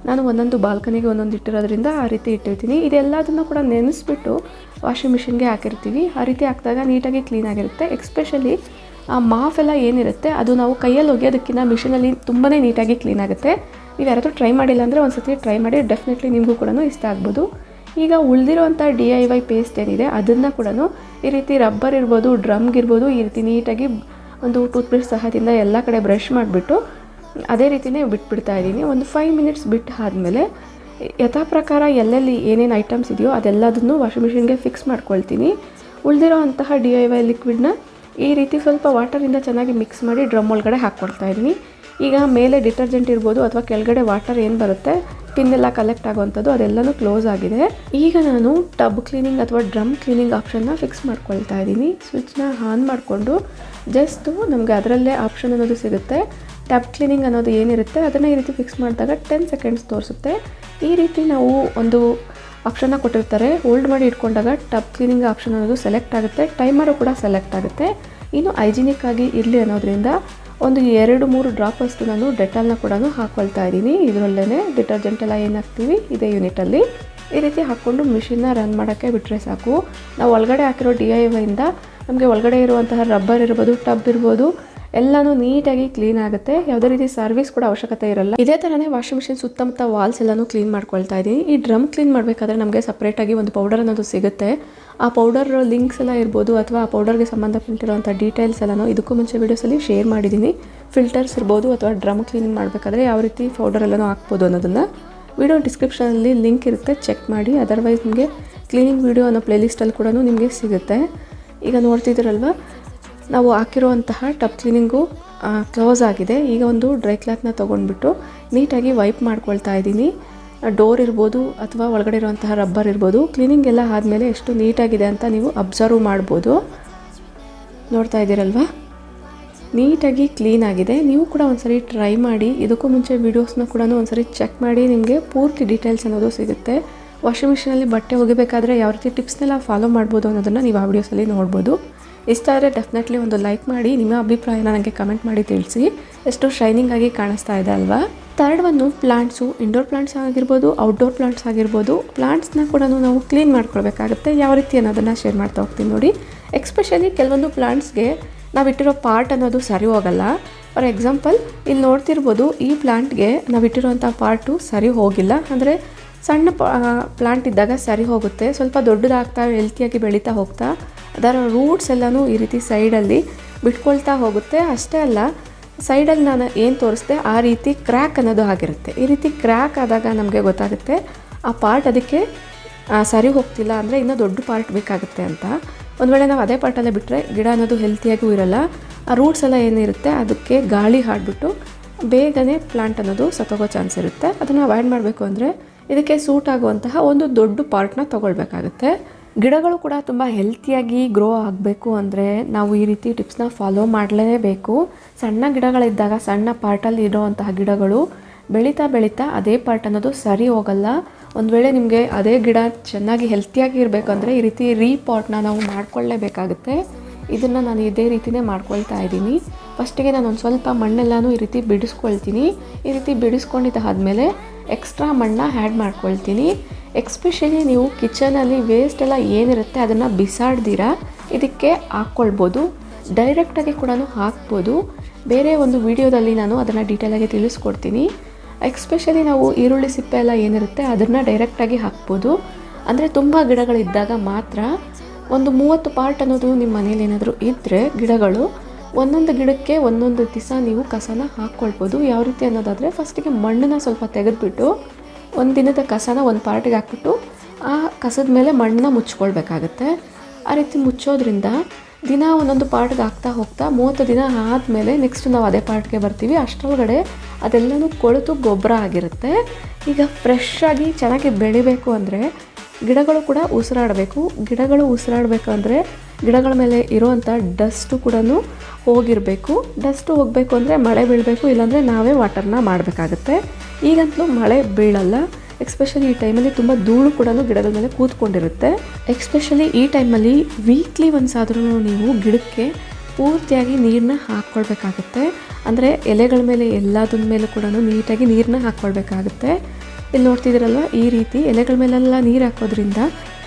ನಾನು ಒಂದೊಂದು ಬಾಲ್ಕನಿಗೆ ಒಂದೊಂದು ಇಟ್ಟಿರೋದ್ರಿಂದ ಆ ರೀತಿ ಇಟ್ಟಿರ್ತೀನಿ. ಇದೆಲ್ಲದನ್ನು ಕೂಡ ನೆನೆಸ್ಬಿಟ್ಟು ವಾಷಿಂಗ್ ಮಿಷಿನ್ಗೆ ಹಾಕಿರ್ತೀವಿ. ಆ ರೀತಿ ಹಾಕಿದಾಗ ನೀಟಾಗಿ ಕ್ಲೀನಾಗಿರುತ್ತೆ. ಎಕ್ಸ್ಪೆಷಲಿ ಆ ಮಾಫ್ ಎಲ್ಲ ಏನಿರುತ್ತೆ ಅದು ನಾವು ಕೈಯಲ್ಲಿ ಒಗೆಯೋದಕ್ಕಿಂತ ಮಿಷಿನಲ್ಲಿ ತುಂಬಾ ನೀಟಾಗಿ ಕ್ಲೀನ್ ಆಗುತ್ತೆ. ನೀವು ಯಾರಾದರೂ ಟ್ರೈ ಮಾಡಿಲ್ಲ ಅಂದರೆ ಒಂದು ಸತಿ ಟ್ರೈ ಮಾಡಿ, ಡೆಫಿನೆಟ್ಲಿ ನಿಮಗೂ ಕೂಡ ಇಷ್ಟ ಆಗ್ಬೋದು. ಈಗ ಉಳಿದಿರೋವಂಥ DIY ಪೇಸ್ಟ್ ಏನಿದೆ ಅದನ್ನು ಕೂಡ ಈ ರೀತಿ ರಬ್ಬರ್ ಇರ್ಬೋದು, ಡ್ರಮ್ಗಿರ್ಬೋದು ಈ ರೀತಿ ನೀಟಾಗಿ ಒಂದು ಟೂತ್ಬ್ರಷ್ ಸಹಾಯದಿಂದ ಎಲ್ಲ ಕಡೆ ಬ್ರಷ್ ಮಾಡಿಬಿಟ್ಟು ಅದೇ ರೀತಿಯೇ ಬಿಟ್ಬಿಡ್ತಾ ಇದ್ದೀನಿ. ಒಂದು 5 minutes ಬಿಟ್ಟು ಆದಮೇಲೆ ಯಥಾ ಪ್ರಕಾರ ಎಲ್ಲೆಲ್ಲಿ ಏನೇನು ಐಟಮ್ಸ್ ಇದೆಯೋ ಅದೆಲ್ಲದನ್ನು ವಾಷಿಂಗ್ ಮಿಷಿನ್ಗೆ ಫಿಕ್ಸ್ ಮಾಡ್ಕೊಳ್ತೀನಿ. ಉಳಿದಿರೋ ಅಂತಹ DIY ಲಿಕ್ವಿಡ್ನ ಈ ರೀತಿ ಸ್ವಲ್ಪ ವಾಟರಿಂದ ಚೆನ್ನಾಗಿ ಮಿಕ್ಸ್ ಮಾಡಿ ಡ್ರಮ್ ಒಳಗಡೆ ಹಾಕ್ಕೊಳ್ತಾ ಇದ್ದೀನಿ. ಈಗ ಮೇಲೆ ಡಿಟರ್ಜೆಂಟ್ ಇರ್ಬೋದು ಅಥವಾ ಕೆಳಗಡೆ ವಾಟರ್ ಏನು ಬರುತ್ತೆ ಪಿನ್ನೆಲ್ಲ ಕಲೆಕ್ಟ್ ಆಗೋವಂಥದ್ದು ಅದೆಲ್ಲನೂ ಕ್ಲೋಸ್ ಆಗಿದೆ. ಈಗ ನಾನು ಟಬ್ ಕ್ಲೀನಿಂಗ್ ಅಥವಾ ಡ್ರಮ್ ಕ್ಲೀನಿಂಗ್ ಆಪ್ಷನ್ನ ಫಿಕ್ಸ್ ಮಾಡ್ಕೊಳ್ತಾ ಇದ್ದೀನಿ. ಸ್ವಿಚ್ನ ಆನ್ ಮಾಡಿಕೊಂಡು ಜಸ್ಟು ನಮಗೆ ಅದರಲ್ಲೇ ಆಪ್ಷನ್ ಅನ್ನೋದು ಸಿಗುತ್ತೆ. ಟಬ್ ಕ್ಲೀನಿಂಗ್ ಅನ್ನೋದು ಏನಿರುತ್ತೆ ಅದನ್ನು ಈ ರೀತಿ ಫಿಕ್ಸ್ ಮಾಡಿದಾಗ 10 seconds ತೋರಿಸುತ್ತೆ. ಈ ರೀತಿ ನಾವು ಒಂದು ಆಪ್ಷನ್ನ ಕೊಟ್ಟಿರ್ತಾರೆ, ಹೋಲ್ಡ್ ಮಾಡಿ ಇಟ್ಕೊಂಡಾಗ ಟಬ್ ಕ್ಲೀನಿಂಗ್ ಆಪ್ಷನ್ ಅನ್ನೋದು ಸೆಲೆಕ್ಟ್ ಆಗುತ್ತೆ. ಟೈಮರು ಕೂಡ ಸೆಲೆಕ್ಟ್ ಆಗುತ್ತೆ. ಇನ್ನು ಹೈಜಿನಿಕ್ ಆಗಿ ಇರಲಿ ಅನ್ನೋದ್ರಿಂದ ಒಂದು 2-3 ಡ್ರಾಪಷ್ಟು ನಾನು ಡೆಟಾಲ್ನ ಕೂಡ ಹಾಕ್ಕೊಳ್ತಾ ಇದ್ದೀನಿ. ಇದರಲ್ಲೇ ಡಿಟರ್ಜೆಂಟ್ ಎಲ್ಲ ಏನು ಹಾಕ್ತೀವಿ ಇದೇ ಯೂನಿಟಲ್ಲಿ ಈ ರೀತಿ ಹಾಕ್ಕೊಂಡು ಮಿಷಿನ್ನ ರನ್ ಮಾಡೋಕ್ಕೆ ಬಿಟ್ಟರೆ ಸಾಕು. ನಾವು ಒಳಗಡೆ ಹಾಕಿರೋ DIYಯಿಂದ ನಮಗೆ ಒಳಗಡೆ ಇರುವಂತಹ ರಬ್ಬರ್ ಇರ್ಬೋದು, ಟಬ್ ಇರ್ಬೋದು, ಎಲ್ಲನೂ ನೀಟಾಗಿ ಕ್ಲೀನ್ ಆಗುತ್ತೆ. ಯಾವುದೇ ರೀತಿ ಸರ್ವಿಸ್ ಕೂಡ ಅವಶ್ಯಕತೆ ಇರಲ್ಲ. ಇದೇ ಥರನೇ ವಾಷಿಂಗ್ ಮಿಷಿನ್ ಸುತ್ತಮುತ್ತ ವಾಲ್ಸ್ ಎಲ್ಲನೂ ಕ್ಲೀನ್ ಮಾಡ್ಕೊಳ್ತಾ ಇದ್ದೀನಿ. ಈ ಡ್ರಮ್ ಕ್ಲೀನ್ ಮಾಡಬೇಕಾದ್ರೆ ನಮಗೆ ಸಪ್ರೇಟಾಗಿ ಒಂದು ಪೌಡರ್ ಅನ್ನೋದು ಸಿಗುತ್ತೆ. ಆ ಪೌಡರ್ ಲಿಂಕ್ಸ್ ಎಲ್ಲ ಇರ್ಬೋದು ಅಥವಾ ಆ ಪೌಡರ್ಗೆ ಸಂಬಂಧಪಟ್ಟಿರುವಂಥ ಡೀಟೇಲ್ಸ್ ಎಲ್ಲನೂ ಇದಕ್ಕೂ ಮುಂಚೆ ವೀಡಿಯೋಸಲ್ಲಿ ಶೇರ್ ಮಾಡಿದ್ದೀನಿ. ಫಿಲ್ಟರ್ಸ್ ಇರ್ಬೋದು ಅಥವಾ ಡ್ರಮ್ ಕ್ಲೀನಿಂಗ್ ಮಾಡಬೇಕಾದ್ರೆ ಯಾವ ರೀತಿ ಪೌಡರ್ ಎಲ್ಲನೂ ಹಾಕ್ಬೋದು ಅನ್ನೋದನ್ನು ವಿಡಿಯೋ ಡಿಸ್ಕ್ರಿಪ್ಷನಲ್ಲಿ ಲಿಂಕ್ ಇರುತ್ತೆ, ಚೆಕ್ ಮಾಡಿ. ಅದರ್ವೈಸ್ ನಿಮಗೆ ಕ್ಲೀನಿಂಗ್ ವಿಡಿಯೋ ಅನ್ನೋ ಪ್ಲೇಲಿಸ್ಟಲ್ಲಿ ಕೂಡ ನಿಮಗೆ ಸಿಗುತ್ತೆ. ಈಗ ನೋಡ್ತಿದ್ದೀರಲ್ವ, ನಾವು ಹಾಕಿರುವಂತಹ ಟಬ್ ಕ್ಲೀನಿಂಗು ಕ್ಲೋಸ್ ಆಗಿದೆ. ಈಗ ಒಂದು ಡ್ರೈ ಕ್ಲಾತ್ನ ತೊಗೊಂಡ್ಬಿಟ್ಟು ನೀಟಾಗಿ ವೈಪ್ ಮಾಡ್ಕೊಳ್ತಾ ಇದ್ದೀನಿ. ಡೋರ್ ಇರ್ಬೋದು ಅಥವಾ ಒಳಗಡೆ ಇರುವಂತಹ ರಬ್ಬರ್ ಇರ್ಬೋದು, ಕ್ಲೀನಿಂಗ್ ಎಲ್ಲ ಆದಮೇಲೆ ಎಷ್ಟು ನೀಟಾಗಿದೆ ಅಂತ ನೀವು ಅಬ್ಸರ್ವ್ ಮಾಡ್ಬೋದು. ನೋಡ್ತಾ ಇದ್ದೀರಲ್ವ, ನೀಟಾಗಿ ಕ್ಲೀನ್ ಆಗಿದೆ. ನೀವು ಕೂಡ ಒಂದ್ಸರಿ ಟ್ರೈ ಮಾಡಿ. ಇದಕ್ಕೂ ಮುಂಚೆ ವೀಡಿಯೋಸ್ನ ಕೂಡ ಒಂದ್ಸರಿ ಚೆಕ್ ಮಾಡಿ, ನಿಮಗೆ ಪೂರ್ತಿ ಡೀಟೇಲ್ಸ್ ಅನ್ನೋದು ಸಿಗುತ್ತೆ. ವಾಷಿಂಗ್ ಮಿಷಿನಲ್ಲಿ ಬಟ್ಟೆ ಒಗಿಬೇಕಾದ್ರೆ ಯಾವ ರೀತಿ ಟಿಪ್ಸ್ನೆಲ್ಲ ಫಾಲೋ ಮಾಡ್ಬೋದು ಅನ್ನೋದನ್ನು ನೀವು ಆ ವೀಡಿಯೋಸಲ್ಲಿ ನೋಡ್ಬೋದು. ಇಷ್ಟ ಆದರೆ ಡೆಫಿನೆಟ್ಲಿ ಒಂದು ಲೈಕ್ ಮಾಡಿ, ನಿಮ್ಮ ಅಭಿಪ್ರಾಯನ ನನಗೆ ಕಮೆಂಟ್ ಮಾಡಿ ತಿಳಿಸಿ. ಎಷ್ಟು ಶೈನಿಂಗ್ ಆಗಿ ಕಾಣಿಸ್ತಾ ಇದೆ ಅಲ್ವಾ. ಥರ್ಡ್ ಒಂದು ಪ್ಲಾಂಟ್ಸು, ಇಂಡೋರ್ ಪ್ಲಾಂಟ್ಸ್ ಆಗಿರ್ಬೋದು, ಔಟ್ಡೋರ್ ಪ್ಲಾಂಟ್ಸ್ ಆಗಿರ್ಬೋದು. ಪ್ಲಾಂಟ್ಸ್ನ ಕೂಡ ನಾವು ಕ್ಲೀನ್ ಮಾಡ್ಕೊಳ್ಬೇಕಾಗುತ್ತೆ. ಯಾವ ರೀತಿ ಅನ್ನೋದನ್ನು ಶೇರ್ ಮಾಡ್ತಾ ಹೋಗ್ತೀನಿ ನೋಡಿ. ಎಕ್ಸ್ಪೆಷಲಿ ಕೆಲವೊಂದು ಪ್ಲಾಂಟ್ಸ್ಗೆ ನಾವಿಟ್ಟಿರೋ ಪಾರ್ಟ್ ಅನ್ನೋದು ಸರಿ ಹೋಗಲ್ಲ. ಫಾರ್ ಎಕ್ಸಾಂಪಲ್ ಇಲ್ಲಿ ನೋಡ್ತಿರ್ಬೋದು, ಈ ಪ್ಲಾಂಟ್ಗೆ ನಾವಿಟ್ಟಿರೋಂಥ ಪಾರ್ಟು ಸರಿ ಹೋಗಿಲ್ಲ. ಅಂದರೆ ಸಣ್ಣ ಪ್ಲಾಂಟ್ ಇದ್ದಾಗ ಸರಿ ಹೋಗುತ್ತೆ, ಸ್ವಲ್ಪ ದೊಡ್ಡದಾಗ್ತಾ ಹೆಲ್ತಿಯಾಗಿ ಬೆಳೀತಾ ಹೋಗ್ತಾ ಅದರ ರೂಟ್ಸ್ ಎಲ್ಲನೂ ಈ ರೀತಿ ಸೈಡಲ್ಲಿ ಬಿಟ್ಕೊಳ್ತಾ ಹೋಗುತ್ತೆ. ಅಷ್ಟೇ ಅಲ್ಲ, ಸೈಡಲ್ಲಿ ನಾನು ಏನು ತೋರಿಸ್ದೆ ಆ ರೀತಿ ಕ್ರ್ಯಾಕ್ ಅನ್ನೋದು ಆಗಿರುತ್ತೆ. ಈ ರೀತಿ ಕ್ರ್ಯಾಕ್ ಆದಾಗ ನಮಗೆ ಗೊತ್ತಾಗುತ್ತೆ ಆ ಪಾರ್ಟ್ ಅದಕ್ಕೆ ಸರಿ ಹೋಗ್ತಿಲ್ಲ, ಅಂದರೆ ಇನ್ನೂ ದೊಡ್ಡ ಪಾರ್ಟ್ ಬೇಕಾಗುತ್ತೆ ಅಂತ. ಒಂದು ವೇಳೆ ನಾವು ಅದೇ ಪಾರ್ಟಲ್ಲೇ ಬಿಟ್ಟರೆ ಗಿಡ ಅನ್ನೋದು ಹೆಲ್ತಿಯಾಗೂ ಇರಲ್ಲ. ಆ ರೂಟ್ಸ್ ಎಲ್ಲ ಏನಿರುತ್ತೆ ಅದಕ್ಕೆ ಗಾಳಿ ಹಾಡಿಬಿಟ್ಟು ಬೇಗನೆ ಪ್ಲಾಂಟ್ ಅನ್ನೋದು ಸತ್ತೋಗೋ ಚಾನ್ಸ್ ಇರುತ್ತೆ. ಅದನ್ನು ಅವಾಯ್ಡ್ ಮಾಡಬೇಕು ಅಂದರೆ ಇದಕ್ಕೆ ಸೂಟ್ ಆಗುವಂತಹ ಒಂದು ದೊಡ್ಡ ಪಾರ್ಟ್ನ ತೊಗೊಳ್ಬೇಕಾಗುತ್ತೆ. ಗಿಡಗಳು ಕೂಡ ತುಂಬ ಹೆಲ್ತಿಯಾಗಿ ಗ್ರೋ ಆಗಬೇಕು ಅಂದರೆ ನಾವು ಈ ರೀತಿ ಟಿಪ್ಸ್ನ ಫಾಲೋ ಮಾಡಲೇಬೇಕು. ಸಣ್ಣ ಗಿಡಗಳಿದ್ದಾಗ ಸಣ್ಣ ಪಾರ್ಟಲ್ಲಿ ಇರೋವಂತಹ ಗಿಡಗಳು ಬೆಳೀತಾ ಬೆಳೀತಾ ಅದೇ ಪಾರ್ಟ್ ಅನ್ನೋದು ಸರಿ ಹೋಗಲ್ಲ. ಒಂದು ವೇಳೆ ನಿಮಗೆ ಅದೇ ಗಿಡ ಚೆನ್ನಾಗಿ ಹೆಲ್ತಿಯಾಗಿ ಇರಬೇಕಂದ್ರೆ ಈ ರೀತಿ ರೀಪಾಟ್ನ ನಾವು ಮಾಡ್ಕೊಳ್ಳೇಬೇಕಾಗುತ್ತೆ. ಇದನ್ನು ನಾನು ಇದೇ ರೀತಿಯೇ ಮಾಡ್ಕೊಳ್ತಾ ಇದ್ದೀನಿ. ಫಸ್ಟಿಗೆ ನಾನು ಒಂದು ಸ್ವಲ್ಪ ಮಣ್ಣೆಲ್ಲನೂ ಈ ರೀತಿ ಬಿಡಿಸ್ಕೊಳ್ತೀನಿ. ಈ ರೀತಿ ಬಿಡಿಸ್ಕೊಂಡಿದ್ದಾದಮೇಲೆ ಎಕ್ಸ್ಟ್ರಾ ಮಣ್ಣನ್ನ ಆ್ಯಡ್ ಮಾಡ್ಕೊಳ್ತೀನಿ. ಎಕ್ಸ್ಪೆಷಲಿ ನೀವು ಕಿಚನಲ್ಲಿ ವೇಸ್ಟ್ ಎಲ್ಲ ಏನಿರುತ್ತೆ ಅದನ್ನು ಬಿಸಾಡ್ದಿರ ಇದಕ್ಕೆ ಹಾಕ್ಕೊಳ್ಬೋದು. ಡೈರೆಕ್ಟಾಗಿ ಕೂಡ ಹಾಕ್ಬೋದು. ಬೇರೆ ಒಂದು ವಿಡಿಯೋದಲ್ಲಿ ನಾನು ಅದನ್ನು ಡೀಟೇಲಾಗಿ ತಿಳಿಸ್ಕೊಡ್ತೀನಿ. ಎಕ್ಸ್ಪೆಷಲಿ ನಾವು ಈರುಳ್ಳಿ ಸಿಪ್ಪೆ ಎಲ್ಲ ಏನಿರುತ್ತೆ ಅದನ್ನು ಡೈರೆಕ್ಟಾಗಿ ಹಾಕ್ಬೋದು. ಅಂದರೆ ತುಂಬ ಗಿಡಗಳಿದ್ದಾಗ ಮಾತ್ರ. ಒಂದು 30 ಪಾರ್ಟ್ ಅನ್ನೋದು ನಿಮ್ಮ ಮನೇಲಿ ಏನಾದರೂ ಇದ್ದರೆ ಗಿಡಗಳು, ಒಂದೊಂದು ಗಿಡಕ್ಕೆ ಒಂದೊಂದು ದಿವಸ ನೀವು ಕಸನ ಹಾಕ್ಕೊಳ್ಬೋದು. ಯಾವ ರೀತಿ ಅನ್ನೋದಾದರೆ ಫಸ್ಟಿಗೆ ಮಣ್ಣನ್ನು ಸ್ವಲ್ಪ ತೆಗೆದುಬಿಟ್ಟು ಒಂದು ದಿನದ ಕಸನ ಒಂದು ಪಾರ್ಟಿಗೆ ಹಾಕ್ಬಿಟ್ಟು ಆ ಕಸದ ಮೇಲೆ ಮಣ್ಣನ್ನ ಮುಚ್ಕೊಳ್ಬೇಕಾಗತ್ತೆ. ಆ ರೀತಿ ಮುಚ್ಚೋದ್ರಿಂದ ದಿನ ಒಂದೊಂದು ಪಾರ್ಟ್ಗೆ ಹಾಕ್ತಾ ಹೋಗ್ತಾ 30 ದಿನ ಆದಮೇಲೆ ನೆಕ್ಸ್ಟ್ ನಾವು ಅದೇ ಪಾರ್ಟ್ಗೆ ಬರ್ತೀವಿ. ಅಷ್ಟರೊಳಗಡೆ ಅದೆಲ್ಲನೂ ಕೊಳೆತು ಗೊಬ್ಬರ ಆಗಿರುತ್ತೆ. ಈಗ ಫ್ರೆಶ್ ಆಗಿ ಚೆನ್ನಾಗಿ ಬೆಳಿಬೇಕು ಅಂದರೆ ಗಿಡಗಳು ಕೂಡ ಉಸಿರಾಡಬೇಕು. ಗಿಡಗಳು ಉಸಿರಾಡಬೇಕಂದ್ರೆ ಗಿಡಗಳ ಮೇಲೆ ಇರೋವಂಥ ಡಸ್ಟು ಕೂಡ ಹೋಗಿರಬೇಕು. ಡಸ್ಟು ಹೋಗಬೇಕು ಅಂದರೆ ಮಳೆ ಬೀಳಬೇಕು, ಇಲ್ಲಾಂದರೆ ನಾವೇ ವಾಟರ್ನ ಮಾಡಬೇಕಾಗತ್ತೆ. ಈಗಂತಲೂ ಮಳೆ ಬೀಳಲ್ಲ. ಎಕ್ಸ್ಪೆಷಲಿ ಈ ಟೈಮಲ್ಲಿ ತುಂಬ ಧೂಳು ಕೂಡ ಗಿಡಗಳ ಮೇಲೆ ಕೂತ್ಕೊಂಡಿರುತ್ತೆ. ಎಕ್ಸ್ಪೆಷಲಿ ಈ ಟೈಮಲ್ಲಿ ವೀಕ್ಲಿ ಒನ್ಸ್ ಆದ್ರೂ ನೀವು ಗಿಡಕ್ಕೆ ಪೂರ್ತಿಯಾಗಿ ನೀರನ್ನ ಹಾಕ್ಕೊಳ್ಬೇಕಾಗುತ್ತೆ. ಅಂದರೆ ಎಲೆಗಳ ಮೇಲೆ ಎಲ್ಲದ್ರ ಮೇಲೂ ಕೂಡ ನೀಟಾಗಿ ನೀರನ್ನ ಹಾಕ್ಕೊಳ್ಬೇಕಾಗುತ್ತೆ. ಇಲ್ಲಿ ನೋಡ್ತಿದ್ದೀರಲ್ವ, ಈ ರೀತಿ ಎಲೆಗಳ ಮೇಲೆಲ್ಲ ನೀರು ಹಾಕೋದ್ರಿಂದ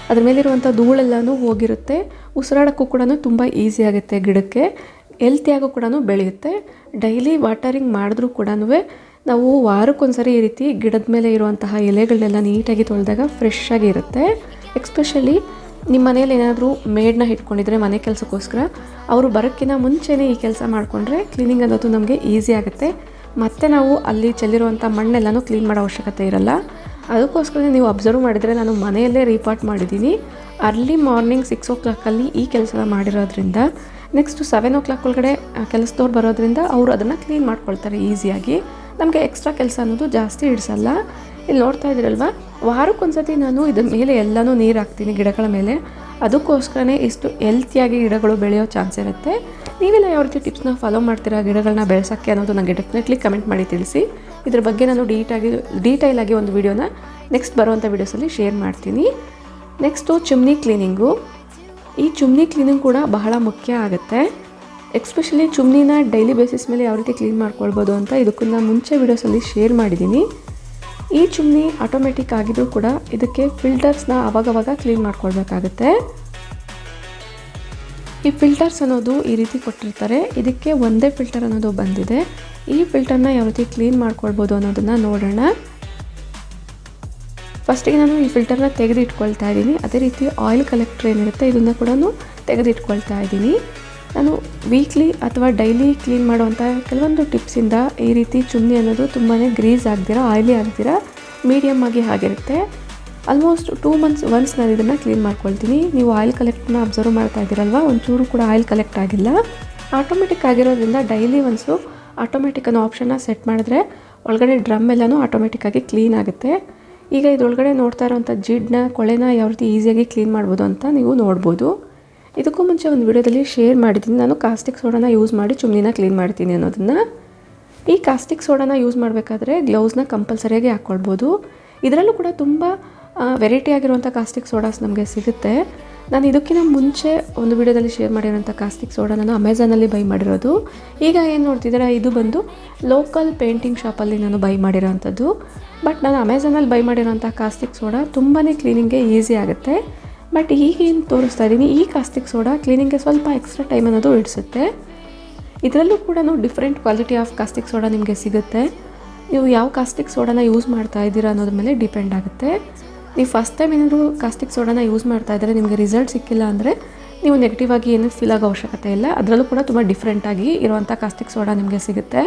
ಅದ್ರ ಮೇಲಿರುವಂಥ ಧೂಳೆಲ್ಲನೂ ಹೋಗಿರುತ್ತೆ. ಉಸಿರಾಡೋಕ್ಕೂ ಕೂಡ ತುಂಬ ಈಸಿ ಆಗುತ್ತೆ. ಗಿಡಕ್ಕೆ ಹೆಲ್ತಿಯಾಗೂ ಕೂಡ ಬೆಳೆಯುತ್ತೆ. ಡೈಲಿ ವಾಟರಿಂಗ್ ಮಾಡಿದ್ರೂ ಕೂಡ ನಾವು ವಾರಕ್ಕೊಂದ್ಸರಿ ಈ ರೀತಿ ಗಿಡದ ಮೇಲೆ ಇರುವಂತಹ ಎಲೆಗಳನ್ನೆಲ್ಲ ನೀಟಾಗಿ ತೊಳೆದಾಗ ಫ್ರೆಶ್ ಆಗಿ ಇರುತ್ತೆ. ಎಕ್ಸ್ಪೆಷಲಿ ನಿಮ್ಮ ಮನೇಲಿ ಏನಾದರೂ ಮೇಡನ್ನ ಇಟ್ಕೊಂಡಿದ್ರೆ ಮನೆ ಕೆಲಸಕ್ಕೋಸ್ಕರ ಅವರು ಬರೋಕ್ಕಿಂತ ಮುಂಚೆನೇ ಈ ಕೆಲಸ ಮಾಡಿಕೊಂಡ್ರೆ ಕ್ಲೀನಿಂಗ್ ಅನ್ನೋದು ನಮಗೆ ಈಸಿ ಆಗುತ್ತೆ. ಮತ್ತು ನಾವು ಅಲ್ಲಿ ಚೆಲ್ಲಿರುವಂಥ ಮಣ್ಣೆಲ್ಲನೂ ಕ್ಲೀನ್ ಮಾಡೋ ಅವಶ್ಯಕತೆ ಇರಲ್ಲ. ಅದಕ್ಕೋಸ್ಕರ ನೀವು ಅಬ್ಸರ್ವ್ ಮಾಡಿದರೆ ನಾನು ಮನೆಯಲ್ಲೇ ರೀಪಾಟ್ ಮಾಡಿದ್ದೀನಿ. ಅರ್ಲಿ ಮಾರ್ನಿಂಗ್ 6 o'clock ಈ ಕೆಲಸ ಮಾಡಿರೋದ್ರಿಂದ ನೆಕ್ಸ್ಟ್ 7 o'clock ಒಳಗಡೆ ಕೆಲಸದವ್ರು ಬರೋದ್ರಿಂದ ಅವರು ಅದನ್ನು ಕ್ಲೀನ್ ಮಾಡ್ಕೊಳ್ತಾರೆ ಈಸಿಯಾಗಿ. ನಮಗೆ ಎಕ್ಸ್ಟ್ರಾ ಕೆಲಸ ಅನ್ನೋದು ಜಾಸ್ತಿ ಇಡಿಸಲ್ಲ. ಇಲ್ಲಿ ನೋಡ್ತಾ ಇದ್ದೀರಲ್ವ, ವಾರಕ್ಕೊಂದ್ಸತಿ ನಾನು ಇದ್ರ ಮೇಲೆ ಎಲ್ಲನೂ ನೀರು ಹಾಕ್ತೀನಿ ಗಿಡಗಳ ಮೇಲೆ. ಅದಕ್ಕೋಸ್ಕರನೇ ಇಷ್ಟು ಹೆಲ್ತಿಯಾಗಿ ಗಿಡಗಳು ಬೆಳೆಯೋ ಚಾನ್ಸ್ ಇರುತ್ತೆ. ನೀವೆಲ್ಲ ಯಾವ ರೀತಿ ಟಿಪ್ಸ್ನ ಫಾಲೋ ಮಾಡ್ತೀರಾ ಗಿಡಗಳನ್ನ ಬೆಳೆಸೋಕ್ಕೆ ಅನ್ನೋದು ನನಗೆ ಡೆಫಿನೆಟ್ಲಿ ಕಮೆಂಟ್ ಮಾಡಿ ತಿಳಿಸಿ. ಇದ್ರ ಬಗ್ಗೆ ನಾನು ಡೀಟೈಲಾಗಿ ಒಂದು ವಿಡಿಯೋನ ನೆಕ್ಸ್ಟ್ ಬರುವಂಥ ವೀಡಿಯೋಸಲ್ಲಿ ಶೇರ್ ಮಾಡ್ತೀನಿ. Next chimney cleaning. ಈ ಚಿಮ್ನಿ ಕ್ಲೀನಿಂಗ್ ಕೂಡ ಬಹಳ ಮುಖ್ಯ ಆಗುತ್ತೆ. ಎಕ್ಸ್ಪೆಷಲಿ ಚಿಮ್ನಿನ ಡೈಲಿ ಬೇಸಿಸ್ ಮೇಲೆ ಯಾವ ರೀತಿ ಕ್ಲೀನ್ ಮಾಡ್ಕೊಳ್ಬೋದು ಅಂತ ಇದಕ್ಕೂ ಮುಂಚೆ ವೀಡಿಯೋಸಲ್ಲಿ ಶೇರ್ ಮಾಡಿದ್ದೀನಿ. ಈ ಚಿಮ್ನಿ ಆಟೋಮೆಟಿಕ್ ಆಗಿದ್ರೂ ಕೂಡ ಇದಕ್ಕೆ ಫಿಲ್ಟರ್ಸ್ನ ಅವಾಗವಾಗ ಕ್ಲೀನ್ ಮಾಡ್ಕೊಳ್ಬೇಕಾಗುತ್ತೆ. ಈ ಫಿಲ್ಟರ್ಸ್ ಅನ್ನೋದು ಈ ರೀತಿ ಕೊಟ್ಟಿರ್ತಾರೆ. ಇದಕ್ಕೆ ಒಂದೇ ಫಿಲ್ಟರ್ ಅನ್ನೋದು ಬಂದಿದೆ. ಈ ಫಿಲ್ಟರ್ನ ಯಾವ ರೀತಿ ಕ್ಲೀನ್ ಮಾಡ್ಕೊಳ್ಬೋದು ಅನ್ನೋದನ್ನು ನೋಡೋಣ. ಫಸ್ಟಿಗೆ ನಾನು ಈ ಫಿಲ್ಟರ್ನ ತೆಗೆದಿಟ್ಕೊಳ್ತಾ ಇದ್ದೀನಿ. ಅದೇ ರೀತಿ ಆಯಿಲ್ ಕಲೆಕ್ಟರ್ ಏನಿರುತ್ತೆ ಇದನ್ನು ಕೂಡ ತೆಗೆದಿಟ್ಕೊಳ್ತಾ ಇದ್ದೀನಿ. ನಾನು ವೀಕ್ಲಿ ಅಥವಾ ಡೈಲಿ ಕ್ಲೀನ್ ಮಾಡುವಂಥ ಕೆಲವೊಂದು ಟಿಪ್ಸಿಂದ ಈ ರೀತಿ ಚುಮ್ನಿ ಅನ್ನೋದು ತುಂಬಾ ಗ್ರೀಸ್ ಆಗ್ದಿರ, ಆಯಿಲಿ ಆಗ್ದಿರ ಮೀಡಿಯಮ್ ಆಗಿ ಆಗಿರುತ್ತೆ. ಆಲ್ಮೋಸ್ಟ್ 2 months ಒನ್ಸ್ ನಾನು ಇದನ್ನು ಕ್ಲೀನ್ ಮಾಡ್ಕೊಳ್ತೀನಿ. ನೀವು ಆಯಿಲ್ ಕಲೆಕ್ಟ್ನ ಅಬ್ಸರ್ವ್ ಮಾಡ್ತಾ ಇದ್ದೀರಲ್ವ, ಒಂಚೂರು ಕೂಡ ಆಯಿಲ್ ಕಲೆಕ್ಟ್ ಆಗಿಲ್ಲ. ಆಟೋಮೆಟಿಕ್ ಆಗಿರೋದ್ರಿಂದ ಡೈಲಿ ಒನ್ಸು ಆಟೋಮೆಟಿಕ್ ಅನ್ನೋ ಆಪ್ಷನ್ನ ಸೆಟ್ ಮಾಡಿದ್ರೆ ಒಳಗಡೆ ಡ್ರಮ್ ಎಲ್ಲನೂ ಆಟೋಮೆಟಿಕ್ಕಾಗಿ ಕ್ಲೀನ್ ಆಗುತ್ತೆ. ಈಗ ಇದರೊಳಗಡೆ ನೋಡ್ತಾ ಇರೋವಂಥ ಜಿಡ್ನ, ಕೊಳೆನ ಯಾವ ರೀತಿ ಈಸಿಯಾಗಿ ಕ್ಲೀನ್ ಮಾಡ್ಬೋದು ಅಂತ ನೀವು ನೋಡ್ಬೋದು. ಇದಕ್ಕೂ ಮುಂಚೆ ಒಂದು ವಿಡಿಯೋದಲ್ಲಿ ಶೇರ್ ಮಾಡಿದ್ದೀನಿ ನಾನು ಕಾಸ್ಟಿಕ್ ಸೋಡಾನ ಯೂಸ್ ಮಾಡಿ ಚುಮ್ನಿನ ಕ್ಲೀನ್ ಮಾಡ್ತೀನಿ ಅನ್ನೋದನ್ನು. ಈ ಕಾಸ್ಟಿಕ್ ಸೋಡಾನ ಯೂಸ್ ಮಾಡಬೇಕಾದ್ರೆ ಗ್ಲೌಸ್ನ ಕಂಪಲ್ಸರಿಯಾಗಿ ಹಾಕ್ಕೊಳ್ಬೋದು. ಇದರಲ್ಲೂ ಕೂಡ ತುಂಬ ವೆರೈಟಿ ಆಗಿರುವಂಥ ಕಾಸ್ಟಿಕ್ ಸೋಡಾಸ್ ನಮಗೆ ಸಿಗುತ್ತೆ. ನಾನು ಇದಕ್ಕಿಂತ ಮುಂಚೆ ಒಂದು ವಿಡಿಯೋದಲ್ಲಿ ಶೇರ್ ಮಾಡಿರೋಂಥ ಕಾಸ್ಟಿಕ್ ಸೋಡಾ ನಾನು ಅಮೆಝಾನಲ್ಲಿ ಬೈ ಮಾಡಿರೋದು. ಈಗ ಏನು ನೋಡ್ತಿದ್ದೀರಾ, ಇದು ಬಂದು ಲೋಕಲ್ ಪೇಂಟಿಂಗ್ ಶಾಪಲ್ಲಿ ನಾನು ಬೈ ಮಾಡಿರೋವಂಥದ್ದು. ಬಟ್ ನಾನು ಅಮೆಝಾನಲ್ಲಿ ಬೈ ಮಾಡಿರೋಂಥ ಕಾಸ್ಟಿಕ್ ಸೋಡಾ ತುಂಬಾ ಕ್ಲೀನಿಂಗ್ಗೆ ಈಸಿ ಆಗುತ್ತೆ. ಬಟ್ ಈಗೇನು ತೋರಿಸ್ತಾ ಇದ್ದೀನಿ, ಈ ಕಾಸ್ಟಿಕ್ ಸೋಡಾ ಕ್ಲೀನಿಂಗ್ಗೆ ಸ್ವಲ್ಪ ಎಕ್ಸ್ಟ್ರಾ ಟೈಮ್ ಅನ್ನೋದು ಹಿಡಿಸುತ್ತೆ. ಇದರಲ್ಲೂ ಕೂಡ different quality of caustic soda ನಿಮಗೆ ಸಿಗುತ್ತೆ. ನೀವು ಯಾವ ಕಾಸ್ಟಿಕ್ ಸೋಡಾನ ಯೂಸ್ ಮಾಡ್ತಾ ಇದ್ದೀರಾ ಅನ್ನೋದ್ರ ಮೇಲೆ ಡಿಪೆಂಡ್ ಆಗುತ್ತೆ. ನೀವು ಫಸ್ಟ್ ಟೈಮ್ ಏನಾದರೂ ಕಾಸ್ಟಿಕ್ ಸೋಡಾನ ಯೂಸ್ ಮಾಡ್ತಾ ಇದ್ದರೆ ನಿಮಗೆ ರಿಸಲ್ಟ್ ಸಿಕ್ಕಿಲ್ಲ ಅಂದರೆ ನೀವು ನೆಗೆಟಿವ್ ಆಗಿ ಏನೂ ಫೀಲ್ ಆಗೋ ಅವಶ್ಯಕತೆ ಇಲ್ಲ. ಅದರಲ್ಲೂ ಕೂಡ ತುಂಬ ಡಿಫ್ರೆಂಟಾಗಿ ಇರುವಂಥ ಕಾಸ್ಟಿಕ್ ಸೋಡಾ ನಿಮಗೆ ಸಿಗುತ್ತೆ.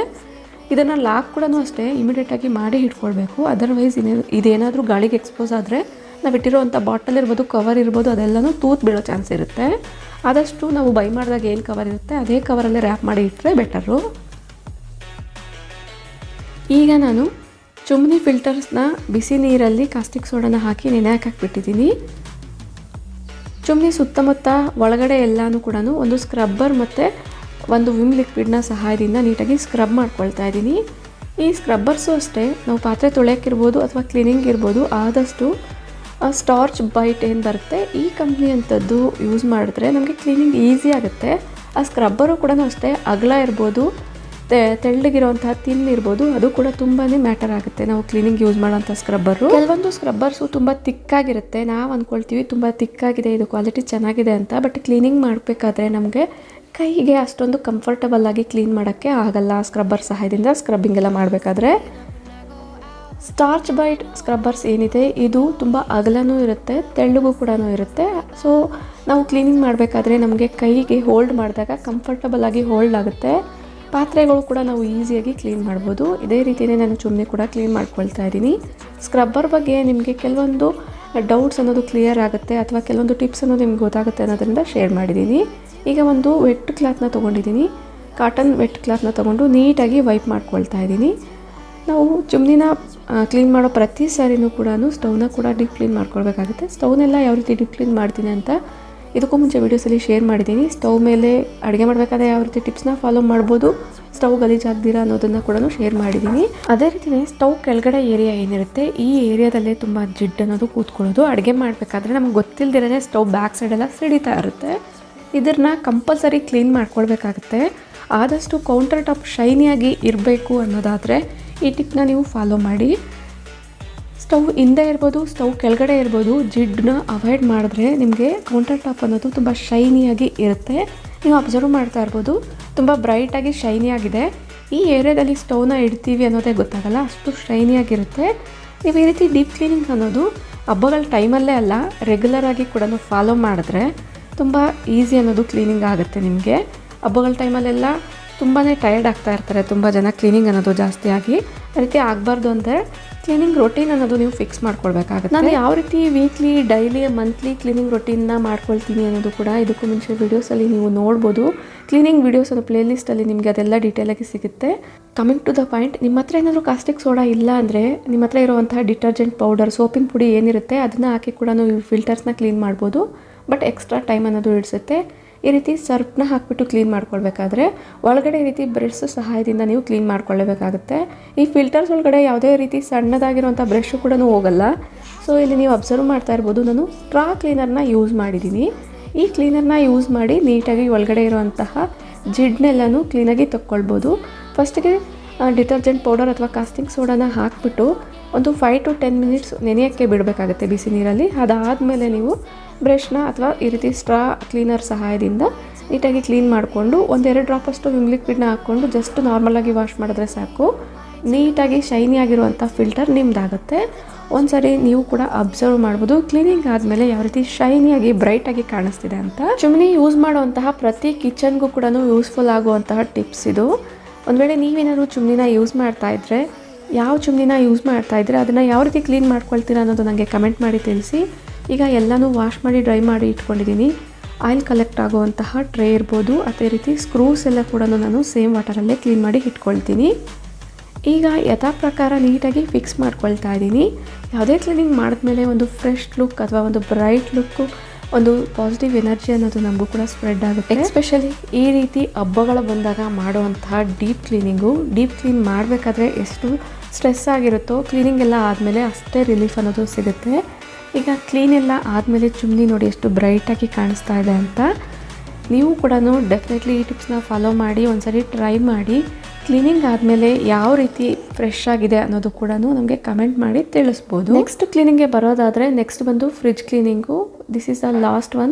ಇದನ್ನು ಲಾಕ್ ಕೂಡ ಅಷ್ಟೇ ಇಮಿಡಿಯೇಟಾಗಿ ಮಾಡಿ ಇಟ್ಕೊಳ್ಬೇಕು. ಅದರ್ವೈಸ್ ಇದೇನಾದರೂ ಗಾಳಿಗೆ ಎಕ್ಸ್ಪೋಸ್ ಆದರೆ ನಾವು ಇಟ್ಟಿರೋವಂಥ ಬಾಟಲ್ ಇರ್ಬೋದು, ಕವರ್ ಇರ್ಬೋದು, ಅದೆಲ್ಲನೂ ತೂತು ಬೀಳೋ ಚಾನ್ಸ್ ಇರುತ್ತೆ. ಆದಷ್ಟು ನಾವು ಬೈ ಮಾಡಿದಾಗ ಏನು ಕವರ್ ಇರುತ್ತೆ ಅದೇ ಕವರಲ್ಲೇ ರ್ಯಾಪ್ ಮಾಡಿ ಇಟ್ಟರೆ ಬೆಟರು. ಈಗ ನಾನು ಚುಮ್ನಿ ಫಿಲ್ಟರ್ಸ್ನ ಬಿಸಿ ನೀರಲ್ಲಿ ಕಾಸ್ಟಿಕ್ ಸೋಡಾನ ಹಾಕಿ ನೆನೆ ಹಾಕಿಬಿಟ್ಟಿದ್ದೀನಿ. ಚುಮ್ನಿ ಸುತ್ತಮುತ್ತ ಒಳಗಡೆ ಎಲ್ಲನೂ ಕೂಡ ಒಂದು ಸ್ಕ್ರಬ್ಬರ್ ಮತ್ತು ಒಂದು ವಿಮ್ ಲಿಕ್ವಿಡ್ನ ಸಹಾಯದಿಂದ ನೀಟಾಗಿ ಸ್ಕ್ರಬ್ ಮಾಡ್ಕೊಳ್ತಾ ಇದ್ದೀನಿ. ಈ ಸ್ಕ್ರಬ್ಬರ್ಸು ಅಷ್ಟೇ ನಾವು ಪಾತ್ರೆ ತೊಳೆಯೋಕ್ಕಿರ್ಬೋದು ಅಥವಾ ಕ್ಲೀನಿಂಗ್ ಇರ್ಬೋದು, ಆದಷ್ಟು ಸ್ಟಾರ್ಚ್ ಬೈಟ್ ಏನು ಬರುತ್ತೆ ಈ ಕಂಪ್ನಿ ಅಂಥದ್ದು ಯೂಸ್ ಮಾಡಿದ್ರೆ ನಮಗೆ ಕ್ಲೀನಿಂಗ್ ಈಸಿ ಆಗುತ್ತೆ. ಆ ಸ್ಕ್ರಬ್ಬರು ಕೂಡ ಅಷ್ಟೇ ಅಗಲ ಇರ್ಬೋದು, ತೆಳ್ಳಗಿರೋಂಥ ತಿನ್ ಇರ್ಬೋದು, ಅದು ಕೂಡ ತುಂಬಾ ಮ್ಯಾಟರ್ ಆಗುತ್ತೆ ನಾವು ಕ್ಲೀನಿಂಗ್ ಯೂಸ್ ಮಾಡೋಂಥ ಸ್ಕ್ರಬ್ಬರು. ಕೆಲವೊಂದು ಸ್ಕ್ರಬ್ಬರ್ಸು ತುಂಬ ತಿಕ್ಕಾಗಿರುತ್ತೆ. ನಾವು ಅಂದ್ಕೊಳ್ತೀವಿ ತುಂಬ ತಿಕ್ಕಾಗಿದೆ, ಇದು ಕ್ವಾಲಿಟಿ ಚೆನ್ನಾಗಿದೆ ಅಂತ. ಬಟ್ ಕ್ಲೀನಿಂಗ್ ಮಾಡಬೇಕಾದ್ರೆ ನಮಗೆ ಕೈಗೆ ಅಷ್ಟೊಂದು ಕಂಫರ್ಟಬಲ್ ಆಗಿ ಕ್ಲೀನ್ ಮಾಡೋಕ್ಕೆ ಆಗಲ್ಲ ಸ್ಕ್ರಬ್ಬರ್ ಸಹಾಯದಿಂದ ಸ್ಕ್ರಬ್ಬಿಂಗ್ ಎಲ್ಲ ಮಾಡಬೇಕಾದ್ರೆ. ಸ್ಟಾರ್ಚ್ ಬೈಟ್ ಸ್ಕ್ರಬ್ಬರ್ಸ್ ಏನಿದೆ ಇದು ತುಂಬ ಅಗಲನೂ ಇರುತ್ತೆ, ತೆಳ್ಳಗೂ ಕೂಡ ಇರುತ್ತೆ. ಸೊ ನಾವು ಕ್ಲೀನಿಂಗ್ ಮಾಡಬೇಕಾದ್ರೆ ನಮಗೆ ಕೈಗೆ ಹೋಲ್ಡ್ ಮಾಡಿದಾಗ ಕಂಫರ್ಟಬಲ್ ಆಗಿ ಹೋಲ್ಡ್ ಆಗುತ್ತೆ. ಪಾತ್ರೆಗಳು ಕೂಡ ನಾವು ಈಸಿಯಾಗಿ ಕ್ಲೀನ್ ಮಾಡ್ಬೋದು. ಇದೇ ರೀತಿಯೇ ನಾನು ಚುಮ್ನಿ ಕೂಡ ಕ್ಲೀನ್ ಮಾಡ್ಕೊಳ್ತಾ ಇದ್ದೀನಿ. ಸ್ಕ್ರಬ್ಬರ್ ಬಗ್ಗೆ ನಿಮಗೆ ಕೆಲವೊಂದು ಡೌಟ್ಸ್ ಅನ್ನೋದು ಕ್ಲಿಯರ್ ಆಗುತ್ತೆ ಅಥವಾ ಕೆಲವೊಂದು ಟಿಪ್ಸ್ ಅನ್ನೋದು ನಿಮ್ಗೆ ಗೊತ್ತಾಗುತ್ತೆ ಅನ್ನೋದ್ರಿಂದ ಶೇರ್ ಮಾಡಿದ್ದೀನಿ. ಈಗ ಒಂದು ವೆಟ್ ಕ್ಲಾತ್ನ ತೊಗೊಂಡಿದ್ದೀನಿ. ಕಾಟನ್ ವೆಟ್ ಕ್ಲಾತ್ನ ತೊಗೊಂಡು ನೀಟಾಗಿ ವೈಪ್ ಮಾಡ್ಕೊಳ್ತಾ ಇದ್ದೀನಿ. ನಾವು ಚುಮ್ನಿನ ಕ್ಲೀನ್ ಮಾಡೋ ಪ್ರತಿ ಸಾರಿನೂ ಕೂಡ ಸ್ಟವ್ನ ಕೂಡ ಡೀಪ್ ಕ್ಲೀನ್ ಮಾಡ್ಕೊಳ್ಬೇಕಾಗುತ್ತೆ. ಸ್ಟವ್ನೆಲ್ಲ ಯಾವ ರೀತಿ ಡೀಪ್ ಕ್ಲೀನ್ ಮಾಡ್ತೀನಿ ಅಂತ ಇದಕ್ಕೂ ಮುಂಚೆ ವೀಡಿಯೋಸಲ್ಲಿ ಶೇರ್ ಮಾಡಿದ್ದೀನಿ. ಸ್ಟವ್ ಮೇಲೆ ಅಡುಗೆ ಮಾಡಬೇಕಾದ್ರೆ ಯಾವ ರೀತಿ ಟಿಪ್ಸ್ನ ಫಾಲೋ ಮಾಡ್ಬೋದು, ಸ್ಟವ್ ಗಲೀಜಾಗ್ದಿರಾ ಅನ್ನೋದನ್ನು ಕೂಡ ಶೇರ್ ಮಾಡಿದ್ದೀನಿ. ಅದೇ ರೀತಿಯೇ ಸ್ಟವ್ ಕೆಳಗಡೆ ಏರಿಯಾ ಏನಿರುತ್ತೆ ಈ ಏರಿಯಾದಲ್ಲೇ ತುಂಬ ಜಿಡ್ಡು ಅನ್ನೋದು ಕೂತ್ಕೊಳ್ಳೋದು. ಅಡುಗೆ ಮಾಡಬೇಕಾದ್ರೆ ನಮ್ಗೆ ಗೊತ್ತಿಲ್ಲದಿರೇ ಸ್ಟವ್ ಬ್ಯಾಕ್ ಸೈಡೆಲ್ಲ ಸಿಡಿತಾ ಇರುತ್ತೆ. ಇದನ್ನು ಕಂಪಲ್ಸರಿ ಕ್ಲೀನ್ ಮಾಡ್ಕೊಳ್ಬೇಕಾಗುತ್ತೆ. ಆದಷ್ಟು ಕೌಂಟರ್ ಟಾಪ್ ಶೈನಿಯಾಗಿ ಇರಬೇಕು ಅನ್ನೋದಾದರೆ ಈ ಟಿಪ್ನ ನೀವು ಫಾಲೋ ಮಾಡಿ. ಸ್ಟವ್ ಹಿಂದೆ ಇರ್ಬೋದು, ಸ್ಟವ್ ಕೆಳಗಡೆ ಇರ್ಬೋದು, ಜಿಡ್ಡನ್ನ ಅವಾಯ್ಡ್ ಮಾಡಿದ್ರೆ ನಿಮಗೆ ಕೌಂಟರ್ ಟಾಪ್ ಅನ್ನೋದು ತುಂಬ ಶೈನಿಯಾಗಿ ಇರುತ್ತೆ. ನೀವು ಅಬ್ಸರ್ವ್ ಮಾಡ್ತಾ ಇರ್ಬೋದು ತುಂಬ ಬ್ರೈಟಾಗಿ ಶೈನಿಯಾಗಿದೆ. ಈ ಏರಿಯಾದಲ್ಲಿ ಸ್ಟವ್ನ ಇಡ್ತೀವಿ ಅನ್ನೋದೇ ಗೊತ್ತಾಗಲ್ಲ, ಅಷ್ಟು ಶೈನಿಯಾಗಿರುತ್ತೆ. ನೀವು ಈ ರೀತಿ ಡೀಪ್ ಕ್ಲೀನಿಂಗ್ ಅನ್ನೋದು ಹಬ್ಬಗಳ ಟೈಮಲ್ಲೇ ಅಲ್ಲ, ರೆಗ್ಯುಲರಾಗಿ ಕೂಡ ಫಾಲೋ ಮಾಡಿದ್ರೆ ತುಂಬ ಈಸಿ ಅನ್ನೋದು ಕ್ಲೀನಿಂಗ್ ಆಗುತ್ತೆ ನಿಮಗೆ. ಹಬ್ಬಗಳ ಟೈಮಲ್ಲೆಲ್ಲ ತುಂಬಾ ಟಯರ್ಡ್ ಆಗ್ತಾ ಇರ್ತಾರೆ ತುಂಬ ಜನ, ಕ್ಲೀನಿಂಗ್ ಅನ್ನೋದು ಜಾಸ್ತಿ ಆಗಿ. ಆ ರೀತಿ ಆಗಬಾರ್ದು ಅಂದರೆ ಕ್ಲೀನಿಂಗ್ ರೊಟೀನ್ ಅನ್ನೋದು ನೀವು ಫಿಕ್ಸ್ ಮಾಡ್ಕೊಳ್ಬೇಕಾಗುತ್ತೆ. ನಾನು ಯಾವ ರೀತಿ ವೀಕ್ಲಿ, ಡೈಲಿ, ಮಂತ್ಲಿ ಕ್ಲೀನಿಂಗ್ ರೊಟೀನ್ನ ಮಾಡ್ಕೊಳ್ತೀನಿ ಅನ್ನೋದು ಕೂಡ ಇದಕ್ಕೂ ಮುಂಚೆ ವೀಡಿಯೋಸಲ್ಲಿ ನೀವು ನೋಡ್ಬೋದು. ಕ್ಲೀನಿಂಗ್ ವೀಡಿಯೋಸ್ ಅನ್ನೋ ಪ್ಲೇ ಲಿಸ್ಟಲ್ಲಿ ನಿಮಗೆ ಅದೆಲ್ಲ ಡೀಟೇಲಾಗಿ ಸಿಗುತ್ತೆ. ಕಮಿಂಗ್ ಟು ದ ಪಾಯಿಂಟ್, ನಿಮ್ಮ ಹತ್ರ ಏನಾದರೂ ಕಾಸ್ಟಿಕ್ ಸೋಡಾ ಇಲ್ಲ ಅಂದರೆ ನಿಮ್ಮ ಹತ್ರ ಇರುವಂತಹ ಡಿಟರ್ಜೆಂಟ್ ಪೌಡರ್, ಸೋಪಿನ ಪುಡಿ ಏನಿರುತ್ತೆ ಅದನ್ನು ಹಾಕಿ ಕೂಡ ನೀವು ಫಿಲ್ಟರ್ಸ್ನ ಕ್ಲೀನ್ ಮಾಡ್ಬೋದು. ಬಟ್ ಎಕ್ಸ್ಟ್ರಾ ಟೈಮ್ ಅನ್ನೋದು ಹಿಡಿಸುತ್ತೆ. ಈ ರೀತಿ ಸರ್ಫ್ನ ಹಾಕಿಬಿಟ್ಟು ಕ್ಲೀನ್ ಮಾಡ್ಕೊಳ್ಬೇಕಾದ್ರೆ ಒಳಗಡೆ ಈ ರೀತಿ ಬ್ರಷ್ ಸಹಾಯದಿಂದ ನೀವು ಕ್ಲೀನ್ ಮಾಡ್ಕೊಳ್ಳಬೇಕಾಗುತ್ತೆ. ಈ ಫಿಲ್ಟರ್ಸ್ ಒಳಗಡೆ ಯಾವುದೇ ರೀತಿ ಸಣ್ಣದಾಗಿರುವಂಥ ಬ್ರಷ್ ಕೂಡ ಹೋಗಲ್ಲ. ಸೊ ಇಲ್ಲಿ ನೀವು ಅಬ್ಸರ್ವ್ ಮಾಡ್ತಾ ಇರ್ಬೋದು, ನಾನು ಸ್ಟ್ರಾ ಕ್ಲೀನರ್ನ ಯೂಸ್ ಮಾಡಿದ್ದೀನಿ. ಈ ಕ್ಲೀನರ್ನ ಯೂಸ್ ಮಾಡಿ ನೀಟಾಗಿ ಒಳಗಡೆ ಇರುವಂತಹ ಜಿಡ್ನೆಲ್ಲನೂ ಕ್ಲೀನಾಗಿ ತಕ್ಕೊಳ್ಬೋದು. ಫಸ್ಟಿಗೆ ಡಿಟರ್ಜೆಂಟ್ ಪೌಡರ್ ಅಥವಾ ಕಾಸ್ಟಿಂಗ್ ಸೋಡಾನ ಹಾಕಿಬಿಟ್ಟು ಒಂದು 5 to 10 minutes ನೆನೆಯೋಕ್ಕೆ ಬಿಡಬೇಕಾಗುತ್ತೆ ಬಿಸಿ ನೀರಲ್ಲಿ. ಅದಾದಮೇಲೆ ನೀವು ಬ್ರಷ್ನ ಅಥವಾ ಈ ರೀತಿ ಸ್ಟ್ರಾ ಕ್ಲೀನರ್ ಸಹಾಯದಿಂದ ನೀಟಾಗಿ ಕ್ಲೀನ್ ಮಾಡಿಕೊಂಡು ಒಂದೆರಡು ಡ್ರಾಪಷ್ಟು ವಿಮ್ ಲಿಕ್ವಿಡ್ನ ಹಾಕ್ಕೊಂಡು ಜಸ್ಟ್ ನಾರ್ಮಲಾಗಿ ವಾಶ್ ಮಾಡಿದ್ರೆ ಸಾಕು. ನೀಟಾಗಿ ಶೈನಿ ಆಗಿರುವಂಥ ಫಿಲ್ಟರ್ ನಿಮ್ದಾಗುತ್ತೆ. ಒಂದ್ಸರಿ ನೀವು ಕೂಡ ಅಬ್ಸರ್ವ್ ಮಾಡ್ಬೋದು ಕ್ಲೀನಿಂಗ್ ಆದಮೇಲೆ ಯಾವ ರೀತಿ ಶೈನಿಯಾಗಿ ಬ್ರೈಟಾಗಿ ಕಾಣಿಸ್ತಿದೆ ಅಂತ. ಚಿಮ್ನಿ ಯೂಸ್ ಮಾಡುವಂತಹ ಪ್ರತಿ ಕಿಚನ್ಗೂ ಕೂಡ ಯೂಸ್ಫುಲ್ ಆಗುವಂತಹ ಟಿಪ್ಸ್ ಇದು. ಒಂದು ವೇಳೆ ನೀವೇನಾದ್ರು ಚಿಮ್ನಿನ ಯೂಸ್ ಮಾಡ್ತಾ ಇದ್ರೆ, ಯಾವ ಚಿಮ್ನಿನ ಯೂಸ್ ಮಾಡ್ತಾ ಇದ್ರೆ ಅದನ್ನು ಯಾವ ರೀತಿ ಕ್ಲೀನ್ ಮಾಡ್ಕೊಳ್ತೀರಾ ಅನ್ನೋದು ನನಗೆ ಕಮೆಂಟ್ ಮಾಡಿ ತಿಳಿಸಿ. ಈಗ ಎಲ್ಲನೂ ವಾಶ್ ಮಾಡಿ ಡ್ರೈ ಮಾಡಿ ಇಟ್ಕೊಂಡಿದ್ದೀನಿ. ಆಯಿಲ್ ಕಲೆಕ್ಟ್ ಆಗುವಂತಹ ಟ್ರೇ ಇರ್ಬೋದು, ಅದೇ ರೀತಿ ಸ್ಕ್ರೂಸ್ ಎಲ್ಲ ಕೂಡ ನಾನು ಸೇಮ್ ವಾಟರಲ್ಲೇ ಕ್ಲೀನ್ ಮಾಡಿ ಇಟ್ಕೊಳ್ತೀನಿ. ಈಗ ಯಥಾ ಪ್ರಕಾರ ನೀಟಾಗಿ ಫಿಕ್ಸ್ ಮಾಡ್ಕೊಳ್ತಾ ಇದ್ದೀನಿ. ಯಾವುದೇ ಕ್ಲೀನಿಂಗ್ ಮಾಡಿದ್ಮೇಲೆ ಒಂದು ಫ್ರೆಶ್ ಲುಕ್ ಅಥವಾ ಒಂದು ಬ್ರೈಟ್ ಲುಕ್ಕು, ಒಂದು ಪಾಸಿಟಿವ್ ಎನರ್ಜಿ ಅನ್ನೋದು ನಮಗೂ ಕೂಡ ಸ್ಪ್ರೆಡ್ ಆಗುತ್ತೆ. ಎಸ್ಪೆಷಲಿ ಈ ರೀತಿ ಹಬ್ಬಗಳು ಬಂದಾಗ ಮಾಡುವಂತಹ ಡೀಪ್ ಕ್ಲೀನ್ ಮಾಡಬೇಕಾದ್ರೆ ಎಷ್ಟು ಸ್ಟ್ರೆಸ್ ಆಗಿರುತ್ತೋ ಕ್ಲೀನಿಂಗ್ ಎಲ್ಲ ಆದಮೇಲೆ ಅಷ್ಟೇ ರಿಲೀಫ್ ಅನ್ನೋದು ಸಿಗುತ್ತೆ. ಈಗ ಕ್ಲೀನ್ ಎಲ್ಲ ಆದಮೇಲೆ ಚಿಮ್ನಿ ನೋಡಿ ಎಷ್ಟು ಬ್ರೈಟಾಗಿ ಕಾಣಿಸ್ತಾ ಇದೆ ಅಂತ. ನೀವು ಕೂಡ ಡೆಫಿನೆಟ್ಲಿ ಈ ಟಿಪ್ಸ್ನ ಫಾಲೋ ಮಾಡಿ ಒಂದ್ಸರಿ ಟ್ರೈ ಮಾಡಿ. ಕ್ಲೀನಿಂಗ್ ಆದಮೇಲೆ ಯಾವ ರೀತಿ ಫ್ರೆಶ್ ಆಗಿದೆ ಅನ್ನೋದು ಕೂಡ ನಮಗೆ ಕಮೆಂಟ್ ಮಾಡಿ ತಿಳಿಸ್ಬೋದು. ನೆಕ್ಸ್ಟ್ ಕ್ಲೀನಿಂಗ್ಗೆ ಬರೋದಾದರೆ ನೆಕ್ಸ್ಟ್ ಬಂದು fridge cleaning. This is the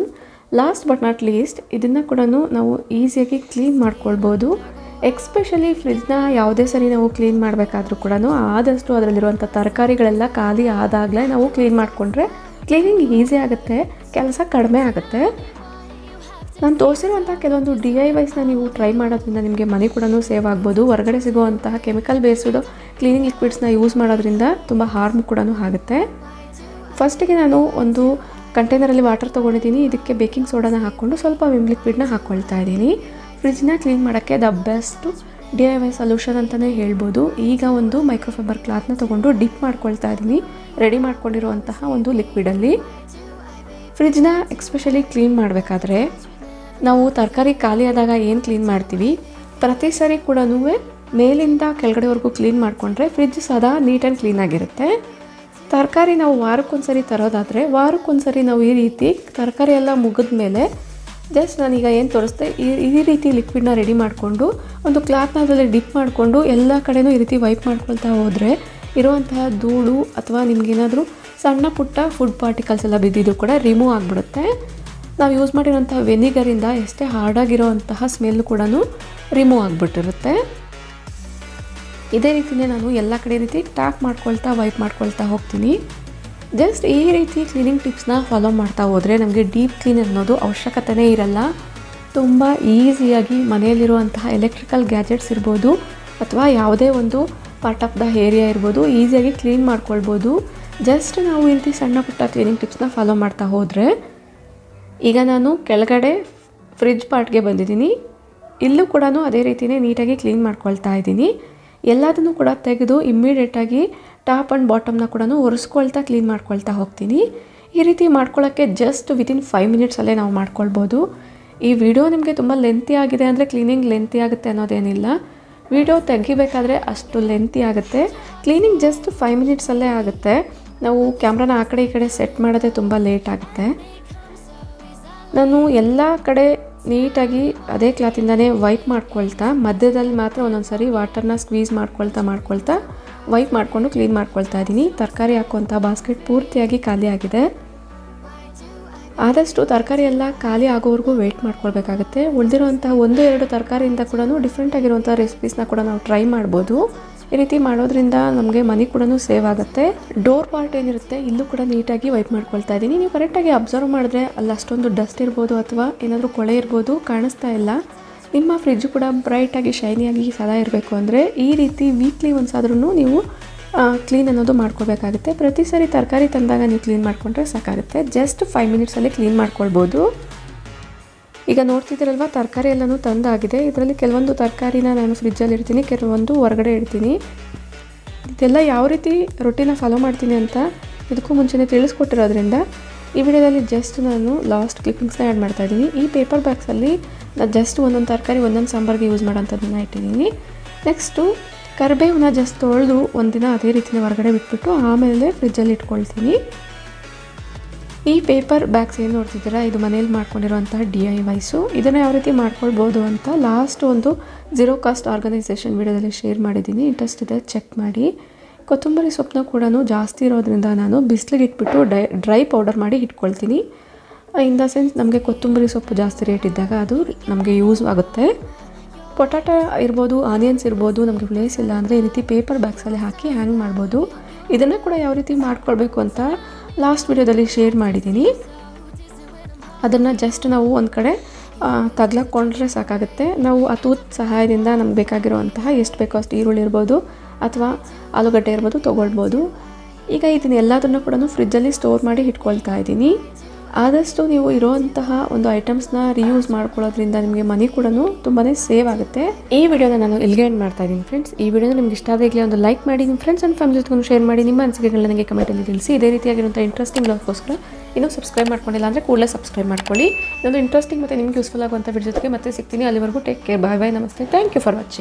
last but not least. ಇದನ್ನು ಕೂಡ ನಾವು ಈಸಿಯಾಗಿ ಕ್ಲೀನ್ ಮಾಡ್ಕೊಳ್ಬೋದು. ಎಕ್ಸ್ಪೆಷಲಿ ಫ್ರಿಡ್ಜ್ನ ಯಾವುದೇ ಸರಿ ನಾವು ಕ್ಲೀನ್ ಮಾಡಬೇಕಾದ್ರೂ ಕೂಡ ಆದಷ್ಟು ಅದರಲ್ಲಿರುವಂಥ ತರಕಾರಿಗಳೆಲ್ಲ ಖಾಲಿ ಆದಾಗಲೇ ನಾವು ಕ್ಲೀನ್ ಮಾಡಿಕೊಂಡ್ರೆ ಕ್ಲೀನಿಂಗ್ ಈಸಿ ಆಗುತ್ತೆ, ಕೆಲಸ ಕಡಿಮೆ ಆಗುತ್ತೆ. ನಾನು ತೋರಿಸಿರುವಂಥ ಕೆಲವೊಂದು DIYಸ್ನ ನೀವು ಟ್ರೈ ಮಾಡೋದ್ರಿಂದ ನಿಮಗೆ ಮನಿ ಕೂಡ ಸೇವ್ ಆಗ್ಬೋದು. ಹೊರಗಡೆ ಸಿಗುವಂತಹ ಕೆಮಿಕಲ್ ಬೇಸ್ಡ್ ಕ್ಲೀನಿಂಗ್ ಲಿಕ್ವಿಡ್ಸ್ನ ಯೂಸ್ ಮಾಡೋದ್ರಿಂದ ತುಂಬ ಹಾರ್ಮ್ ಕೂಡ ಆಗುತ್ತೆ. ಫಸ್ಟಿಗೆ ನಾನು ಒಂದು ಕಂಟೈನರಲ್ಲಿ ವಾಟರ್ ತೊಗೊಂಡಿದ್ದೀನಿ. ಇದಕ್ಕೆ ಬೇಕಿಂಗ್ ಸೋಡಾನ ಹಾಕ್ಕೊಂಡು ಸ್ವಲ್ಪ ವಿಮ್ ಲಿಕ್ವಿಡ್ನ ಹಾಕ್ಕೊಳ್ತಾ ಇದ್ದೀನಿ. ಫ್ರಿಡ್ಜ್ನ ಕ್ಲೀನ್ ಮಾಡೋಕ್ಕೆ ದ ಬೆಸ್ಟ್ DIY ಸೊಲ್ಯೂಷನ್ ಅಂತಲೇ ಹೇಳ್ಬೋದು. ಈಗ ಒಂದು ಮೈಕ್ರೋಫೈಬರ್ ಕ್ಲಾತ್ನ ತೊಗೊಂಡು ಡಿಪ್ ಮಾಡ್ಕೊಳ್ತಾ ಇದ್ದೀನಿ ರೆಡಿ ಮಾಡ್ಕೊಂಡಿರುವಂತಹ ಒಂದು ಲಿಕ್ವಿಡಲ್ಲಿ. ಫ್ರಿಡ್ಜ್ನ ಎಕ್ಸ್ಪೆಷಲಿ ಕ್ಲೀನ್ ಮಾಡಬೇಕಾದ್ರೆ ನಾವು ತರಕಾರಿ ಖಾಲಿ ಆದಾಗ ಏನು ಕ್ಲೀನ್ ಮಾಡ್ತೀವಿ, ಪ್ರತಿ ಸರಿ ಕೂಡ ಮೇಲಿಂದ ಕೆಳಗಡೆವರೆಗೂ ಕ್ಲೀನ್ ಮಾಡಿಕೊಂಡ್ರೆ ಫ್ರಿಡ್ಜ್ ಸದಾ ನೀಟ್ ಆ್ಯಂಡ್ ಕ್ಲೀನಾಗಿರುತ್ತೆ. ತರಕಾರಿ ನಾವು ವಾರಕ್ಕೊಂದ್ಸರಿ ತರೋದಾದರೆ ವಾರಕ್ಕೊಂದ್ಸರಿ ನಾವು ಈ ರೀತಿ ತರಕಾರಿ ಎಲ್ಲ ಮುಗಿದ ಮೇಲೆ ಜಸ್ಟ್ ನಾನೀಗ ಏನು ತೋರಿಸ್ದೆ ಈ ರೀತಿ ಲಿಕ್ವಿಡ್ನ ರೆಡಿ ಮಾಡಿಕೊಂಡು ಒಂದು ಕ್ಲಾತ್ನ ಅದರಲ್ಲಿ ಡಿಪ್ ಮಾಡಿಕೊಂಡು ಎಲ್ಲ ಕಡೆನೂ ಈ ರೀತಿ ವೈಪ್ ಮಾಡ್ಕೊಳ್ತಾ ಹೋದರೆ ಇರುವಂತಹ ಧೂಳು ಅಥವಾ ನಿಮಗೇನಾದರೂ ಸಣ್ಣ ಪುಟ್ಟ ಫುಡ್ ಪಾರ್ಟಿಕಲ್ಸ್ ಎಲ್ಲ ಬಿದ್ದಿದ್ದು ಕೂಡ ರಿಮೂವ್ ಆಗಿಬಿಡುತ್ತೆ. ನಾವು ಯೂಸ್ ಮಾಡಿರೋಂಥ ವೆನಿಗರಿಂದ ಎಷ್ಟೇ ಹಾರ್ಡಾಗಿರೋಂತಹ ಸ್ಮೆಲ್ ಕೂಡ ರಿಮೂವ್ ಆಗಿಬಿಟ್ಟಿರುತ್ತೆ. ಇದೇ ರೀತಿಯೇ ನಾನು ಎಲ್ಲ ಕಡೆ ರೀತಿ ಟ್ಯಾಪ್ ಮಾಡ್ಕೊಳ್ತಾ ವೈಪ್ ಮಾಡ್ಕೊಳ್ತಾ ಹೋಗ್ತೀನಿ. ಜಸ್ಟ್ ಈ ರೀತಿ ಕ್ಲೀನಿಂಗ್ ಟಿಪ್ಸ್ನ ಫಾಲೋ ಮಾಡ್ತಾ ಹೋದರೆ ನಮಗೆ ಡೀಪ್ ಕ್ಲೀನ್ ಅನ್ನೋದು ಅವಶ್ಯಕತೆನೇ ಇರಲ್ಲ. ತುಂಬ ಈಸಿಯಾಗಿ ಮನೆಯಲ್ಲಿರುವಂತಹ ಎಲೆಕ್ಟ್ರಿಕಲ್ ಗ್ಯಾಜೆಟ್ಸ್ ಇರ್ಬೋದು ಅಥವಾ ಯಾವುದೇ ಒಂದು ಪಾರ್ಟ್ ಆಫ್ ದ ಏರಿಯಾ ಇರ್ಬೋದು ಈಸಿಯಾಗಿ ಕ್ಲೀನ್ ಮಾಡ್ಕೊಳ್ಬೋದು. ಜಸ್ಟ್ ನಾವು ಈ ರೀತಿ ಸಣ್ಣ ಪುಟ್ಟ ಕ್ಲೀನಿಂಗ್ ಟಿಪ್ಸ್ನ ಫಾಲೋ ಮಾಡ್ತಾ ಹೋದರೆ. ಈಗ ನಾನು ಕೆಳಗಡೆ ಫ್ರಿಡ್ಜ್ ಪಾರ್ಟ್ಗೆ ಬಂದಿದ್ದೀನಿ. ಇಲ್ಲೂ ಕೂಡ ಅದೇ ರೀತಿಯೇ ನೀಟಾಗಿ ಕ್ಲೀನ್ ಮಾಡ್ಕೊಳ್ತಾ ಇದ್ದೀನಿ. ಎಲ್ಲದನ್ನು ಕೂಡ ತೆಗೆದು ಇಮ್ಮಿಡಿಯೇಟಾಗಿ ಟಾಪ್ ಆ್ಯಂಡ್ ಬಾಟಮ್ನ ಕೂಡ ಒರೆಸ್ಕೊಳ್ತಾ ಕ್ಲೀನ್ ಮಾಡ್ಕೊಳ್ತಾ ಹೋಗ್ತೀನಿ. ಈ ರೀತಿ ಮಾಡ್ಕೊಳ್ಳೋಕ್ಕೆ ಜಸ್ಟ್ ವಿತಿನ್ 5 ಮಿನಿಟ್ಸಲ್ಲೇ ನಾವು ಮಾಡ್ಕೊಳ್ಬೋದು. ಈ ವಿಡಿಯೋ ನಿಮಗೆ ತುಂಬ ಲೆಂತಿ ಆಗಿದೆ ಅಂದರೆ ಕ್ಲೀನಿಂಗ್ ಲೆಂತಿ ಆಗುತ್ತೆ ಅನ್ನೋದೇನಿಲ್ಲ. ವಿಡಿಯೋ ತೆಗಿಬೇಕಾದ್ರೆ ಅಷ್ಟು ಲೆಂತಿ ಆಗುತ್ತೆ. ಕ್ಲೀನಿಂಗ್ ಜಸ್ಟ್ 5 ಮಿನಿಟ್ಸಲ್ಲೇ ಆಗುತ್ತೆ. ನಾವು ಕ್ಯಾಮ್ರಾನ ಆ ಕಡೆ ಈ ಕಡೆ ಸೆಟ್ ಮಾಡೋದೇ ತುಂಬ ಲೇಟ್ ಆಗುತ್ತೆ. ನಾನು ಎಲ್ಲ ಕಡೆ ನೀಟಾಗಿ ಅದೇ ಕ್ಲಾತಿಂದನೇ ವೈಪ್ ಮಾಡ್ಕೊಳ್ತಾ ಮಧ್ಯದಲ್ಲಿ ಮಾತ್ರ ಒಂದೊಂದು ಸರಿ ವಾಟರ್ನ ಸ್ಕ್ವೀಸ್ ಮಾಡ್ಕೊಳ್ತಾ ವೈಪ್ ಮಾಡಿಕೊಂಡು ಕ್ಲೀನ್ ಮಾಡ್ಕೊಳ್ತಾ ಇದ್ದೀನಿ. ತರಕಾರಿ ಹಾಕುವಂಥ ಬಾಸ್ಕೆಟ್ ಪೂರ್ತಿಯಾಗಿ ಖಾಲಿ ಆಗಿದೆ. ಆದಷ್ಟು ತರಕಾರಿ ಎಲ್ಲ ಖಾಲಿ ಆಗೋವರೆಗೂ ವೆಯ್ಟ್ ಮಾಡ್ಕೊಳ್ಬೇಕಾಗತ್ತೆ. ಉಳಿದಿರುವಂಥ 1-2 ತರಕಾರಿಯಿಂದ ಕೂಡ ಡಿಫ್ರೆಂಟ್ ಆಗಿರುವಂಥ ರೆಸಿಪೀಸ್ನ ಕೂಡ ನಾವು ಟ್ರೈ ಮಾಡ್ಬೋದು. ಈ ರೀತಿ ಮಾಡೋದ್ರಿಂದ ನಮಗೆ ಮನಿ ಕೂಡ ಸೇವ್ ಆಗುತ್ತೆ. ಡೋರ್ ಪಾರ್ಟ್ ಏನಿರುತ್ತೆ ಇಲ್ಲೂ ಕೂಡ ನೀಟಾಗಿ ವೈಪ್ ಮಾಡ್ಕೊಳ್ತಾ ಇದ್ದೀನಿ. ನೀವು ಕರೆಕ್ಟಾಗಿ ಅಬ್ಸರ್ವ್ ಮಾಡಿದ್ರೆ ಅಲ್ಲಿ ಅಷ್ಟೊಂದು ಡಸ್ಟ್ ಇರ್ಬೋದು ಅಥವಾ ಏನಾದರೂ ಕೊಳೆ ಇರ್ಬೋದು, ಕಾಣಿಸ್ತಾ ಇಲ್ಲ. ನಿಮ್ಮ ಫ್ರಿಡ್ಜ್ ಕೂಡ ಬ್ರೈಟಾಗಿ ಶೈನಿಯಾಗಿ ಸದಾ ಇರಬೇಕು ಅಂದರೆ ಈ ರೀತಿ ವೀಕ್ಲಿ ಒಂದ್ಸಾದ್ರೂ ನೀವು ಕ್ಲೀನ್ ಅನ್ನೋದು ಮಾಡ್ಕೋಬೇಕಾಗುತ್ತೆ. ಪ್ರತಿ ಸರಿ ತರಕಾರಿ ತಂದಾಗ ನೀವು ಕ್ಲೀನ್ ಮಾಡಿಕೊಂಡ್ರೆ ಸಾಕಾಗುತ್ತೆ. ಜಸ್ಟ್ 5 ಮಿನಿಟ್ಸಲ್ಲಿ ಕ್ಲೀನ್ ಮಾಡ್ಕೊಳ್ಬೋದು. ಈಗ ನೋಡ್ತಿದ್ದೀರಲ್ವ ತರಕಾರಿ ಎಲ್ಲನೂ ತಂದಾಗಿದೆ. ಇದರಲ್ಲಿ ಕೆಲವೊಂದು ತರಕಾರಿನ ನಾನು ಫ್ರಿಜ್ಜಲ್ಲಿ ಇಡ್ತೀನಿ, ಕೆಲವೊಂದು ಹೊರಗಡೆ ಇಡ್ತೀನಿ. ಇದೆಲ್ಲ ಯಾವ ರೀತಿ ರೊಟೀನ ಫಾಲೋ ಮಾಡ್ತೀನಿ ಅಂತ ಇದಕ್ಕೂ ಮುಂಚೆನೇ ತಿಳಿಸ್ಕೊಟ್ಟಿರೋದ್ರಿಂದ ಈ ವಿಡಿಯೋದಲ್ಲಿ ಜಸ್ಟ್ ನಾನು ಲಾಸ್ಟ್ ಕ್ಲಿಪ್ಪಿಂಗ್ಸ್ನ ಆ್ಯಡ್ ಮಾಡ್ತಾಯಿದ್ದೀನಿ. ಈ ಪೇಪರ್ ಬ್ಯಾಗ್ಸಲ್ಲಿ ನಾನು ಜಸ್ಟ್ ಒಂದೊಂದು ತರಕಾರಿ ಒಂದೊಂದು ಸಾಂಬಾರಿಗೆ ಯೂಸ್ ಮಾಡೋಂಥದ್ದನ್ನು ಇಟ್ಟಿದ್ದೀನಿ. ನೆಕ್ಸ್ಟು ಕರಿಬೇವನ್ನ ಜಸ್ಟ್ ತೊಳೆದು ಒಂದಿನ ಅದೇ ರೀತಿಯ ಹೊರಗಡೆ ಬಿಟ್ಬಿಟ್ಟು ಆಮೇಲೆ ಫ್ರಿಜ್ಜಲ್ಲಿ ಇಟ್ಕೊಳ್ತೀನಿ. ಈ ಪೇಪರ್ ಬ್ಯಾಗ್ಸ್ ಏನು ನೋಡ್ತಿದ್ದೀರಾ ಇದು ಮನೇಲಿ ಮಾಡ್ಕೊಂಡಿರೋಂತಹ DIYಸು. ಇದನ್ನು ಯಾವ ರೀತಿ ಮಾಡ್ಕೊಳ್ಬೋದು ಅಂತ ಲಾಸ್ಟ್ ಒಂದು 0 ಕಾಸ್ಟ್ ಆರ್ಗನೈಸೇಷನ್ ವಿಡಿಯೋದಲ್ಲಿ ಶೇರ್ ಮಾಡಿದ್ದೀನಿ. ಇಂಟ್ರೆಸ್ಟ್ ಇದೆ ಚೆಕ್ ಮಾಡಿ. ಕೊತ್ತಂಬರಿ ಸೊಪ್ಪನ್ನ ಕೂಡ ಜಾಸ್ತಿ ಇರೋದ್ರಿಂದ ನಾನು ಬಿಸಿಲಿಗೆ ಇಟ್ಬಿಟ್ಟು ಡ್ರೈ ಪೌಡರ್ ಮಾಡಿ ಇಟ್ಕೊಳ್ತೀನಿ. ಇನ್ ದ ಸೆನ್ಸ್ ನಮಗೆ ಕೊತ್ತಂಬರಿ ಸೊಪ್ಪು ಜಾಸ್ತಿ ರೇಟ್ ಇದ್ದಾಗ ಅದು ನಮಗೆ ಯೂಸ್ ಆಗುತ್ತೆ. ಪೊಟ್ಯಾಟೊ ಇರ್ಬೋದು, ಆನಿಯನ್ಸ್ ಇರ್ಬೋದು, ನಮಗೆ ಪ್ಲೇಸ್ ಇಲ್ಲ ಅಂದರೆ ಈ ರೀತಿ ಪೇಪರ್ ಬ್ಯಾಗ್ಸಲ್ಲಿ ಹಾಕಿ ಹ್ಯಾಂಗ್ ಮಾಡ್ಬೋದು. ಇದನ್ನು ಕೂಡ ಯಾವ ರೀತಿ ಮಾಡ್ಕೊಳ್ಬೇಕು ಅಂತ ಲಾಸ್ಟ್ ವಿಡಿಯೋದಲ್ಲಿ ಶೇರ್ ಮಾಡಿದ್ದೀನಿ. ಅದನ್ನು ಜಸ್ಟ್ ನಾವು ಒಂದು ಕಡೆ ತಗ್ಲಾಕೊಂಡ್ರೆ ಸಾಕಾಗುತ್ತೆ. ನಾವು ಆ ತೂತ್ ಸಹಾಯದಿಂದ ನಮ್ಗೆ ಬೇಕಾಗಿರುವಂತಹ ಎಷ್ಟು ಬೇಕೋ ಅಷ್ಟು ಈರುಳ್ಳಿ ಇರ್ಬೋದು ಅಥವಾ ಆಲೂಗಡ್ಡೆ ಇರ್ಬೋದು ತೊಗೊಳ್ಬೋದು. ಈಗ ಇದನ್ನ ಎಲ್ಲದನ್ನು ಕೂಡ ಫ್ರಿಜ್ಜಲ್ಲಿ ಸ್ಟೋರ್ ಮಾಡಿ ಇಟ್ಕೊಳ್ತಾ ಇದ್ದೀನಿ. ಆದಷ್ಟು ನೀವು ಇರೋವಂತಹ ಒಂದು ಐಟಮ್ಸ್ನ ರಿಯೂಸ್ ಮಾಡ್ಕೊಳ್ಳೋದ್ರಿಂದ ನಿಮಗೆ ಮನಿ ಕೂಡ ತುಂಬಾ ಸೇವ್ ಆಗುತ್ತೆ. ಈ ವಿಡಿಯೋನ ನಾನು ಇಲ್ಲಿಗೆ ಎಂಡ್ ಮಾಡ್ತಾ ಇದ್ದೀನಿ ಫ್ರೆಂಡ್ಸ್. ಈ ವಿಡಿಯೋನ ನಿಮ್ಗೆ ಇಷ್ಟ ಆಗಲಿ ಒಂದು ಲೈಕ್ ಮಾಡಿ, ನಿಮ್ಮ ಫ್ರೆಂಡ್ಸ್ ಆ್ಯಂಡ್ ಫ್ಯಾಮಿಲಿ ಜೊತೆ ಶೇರ್ ಮಾಡಿ, ನಿಮ್ಮ ಅನಿಸಿಕೆಗಳನ್ನ ನನಗೆ ಕಮೆಂಟಲ್ಲಿ ತಿಳಿಸಿ. ಇದೇ ರೀತಿಯಾಗಿರುವಂಥ ಇಂಟ್ರೆಸ್ಟಿಂಗ್ ಬ್ಲಾಗ್ಗೋಸ್ಕರ ಇನ್ನೂ ಸಬ್ಸ್ಕ್ರೈಬ್ ಮಾಡ್ಕೊಂಡಿಲ್ಲ ಅಂದರೆ ಕೂಡಲೇ ಸಬ್ಸ್ಕ್ರೈಬ್ ಮಾಡ್ಕೊಳ್ಳಿ. ಇನ್ನೊಂದು ಇಂಟ್ರೆಸ್ಟಿಂಗ್ ಮತ್ತು ನಿಮ್ಗೆ ಯೂಸ್ಫುಲ್ ಆಗುವಂಥ ವಿಡಿಯೋ ಜೊತೆಗೆ ಮತ್ತೆ ಸಿಗ್ತೀನಿ. ಅಲ್ಲಿವರೆಗೂ ಟೇಕ್ ಕೇರ್, ಬಾಯ್ ಬಾಯ್, ನಮಸ್ತೆ, ಥ್ಯಾಂಕ್ ಯು ಫಾರ್ ವಾಚಿಂಗ್.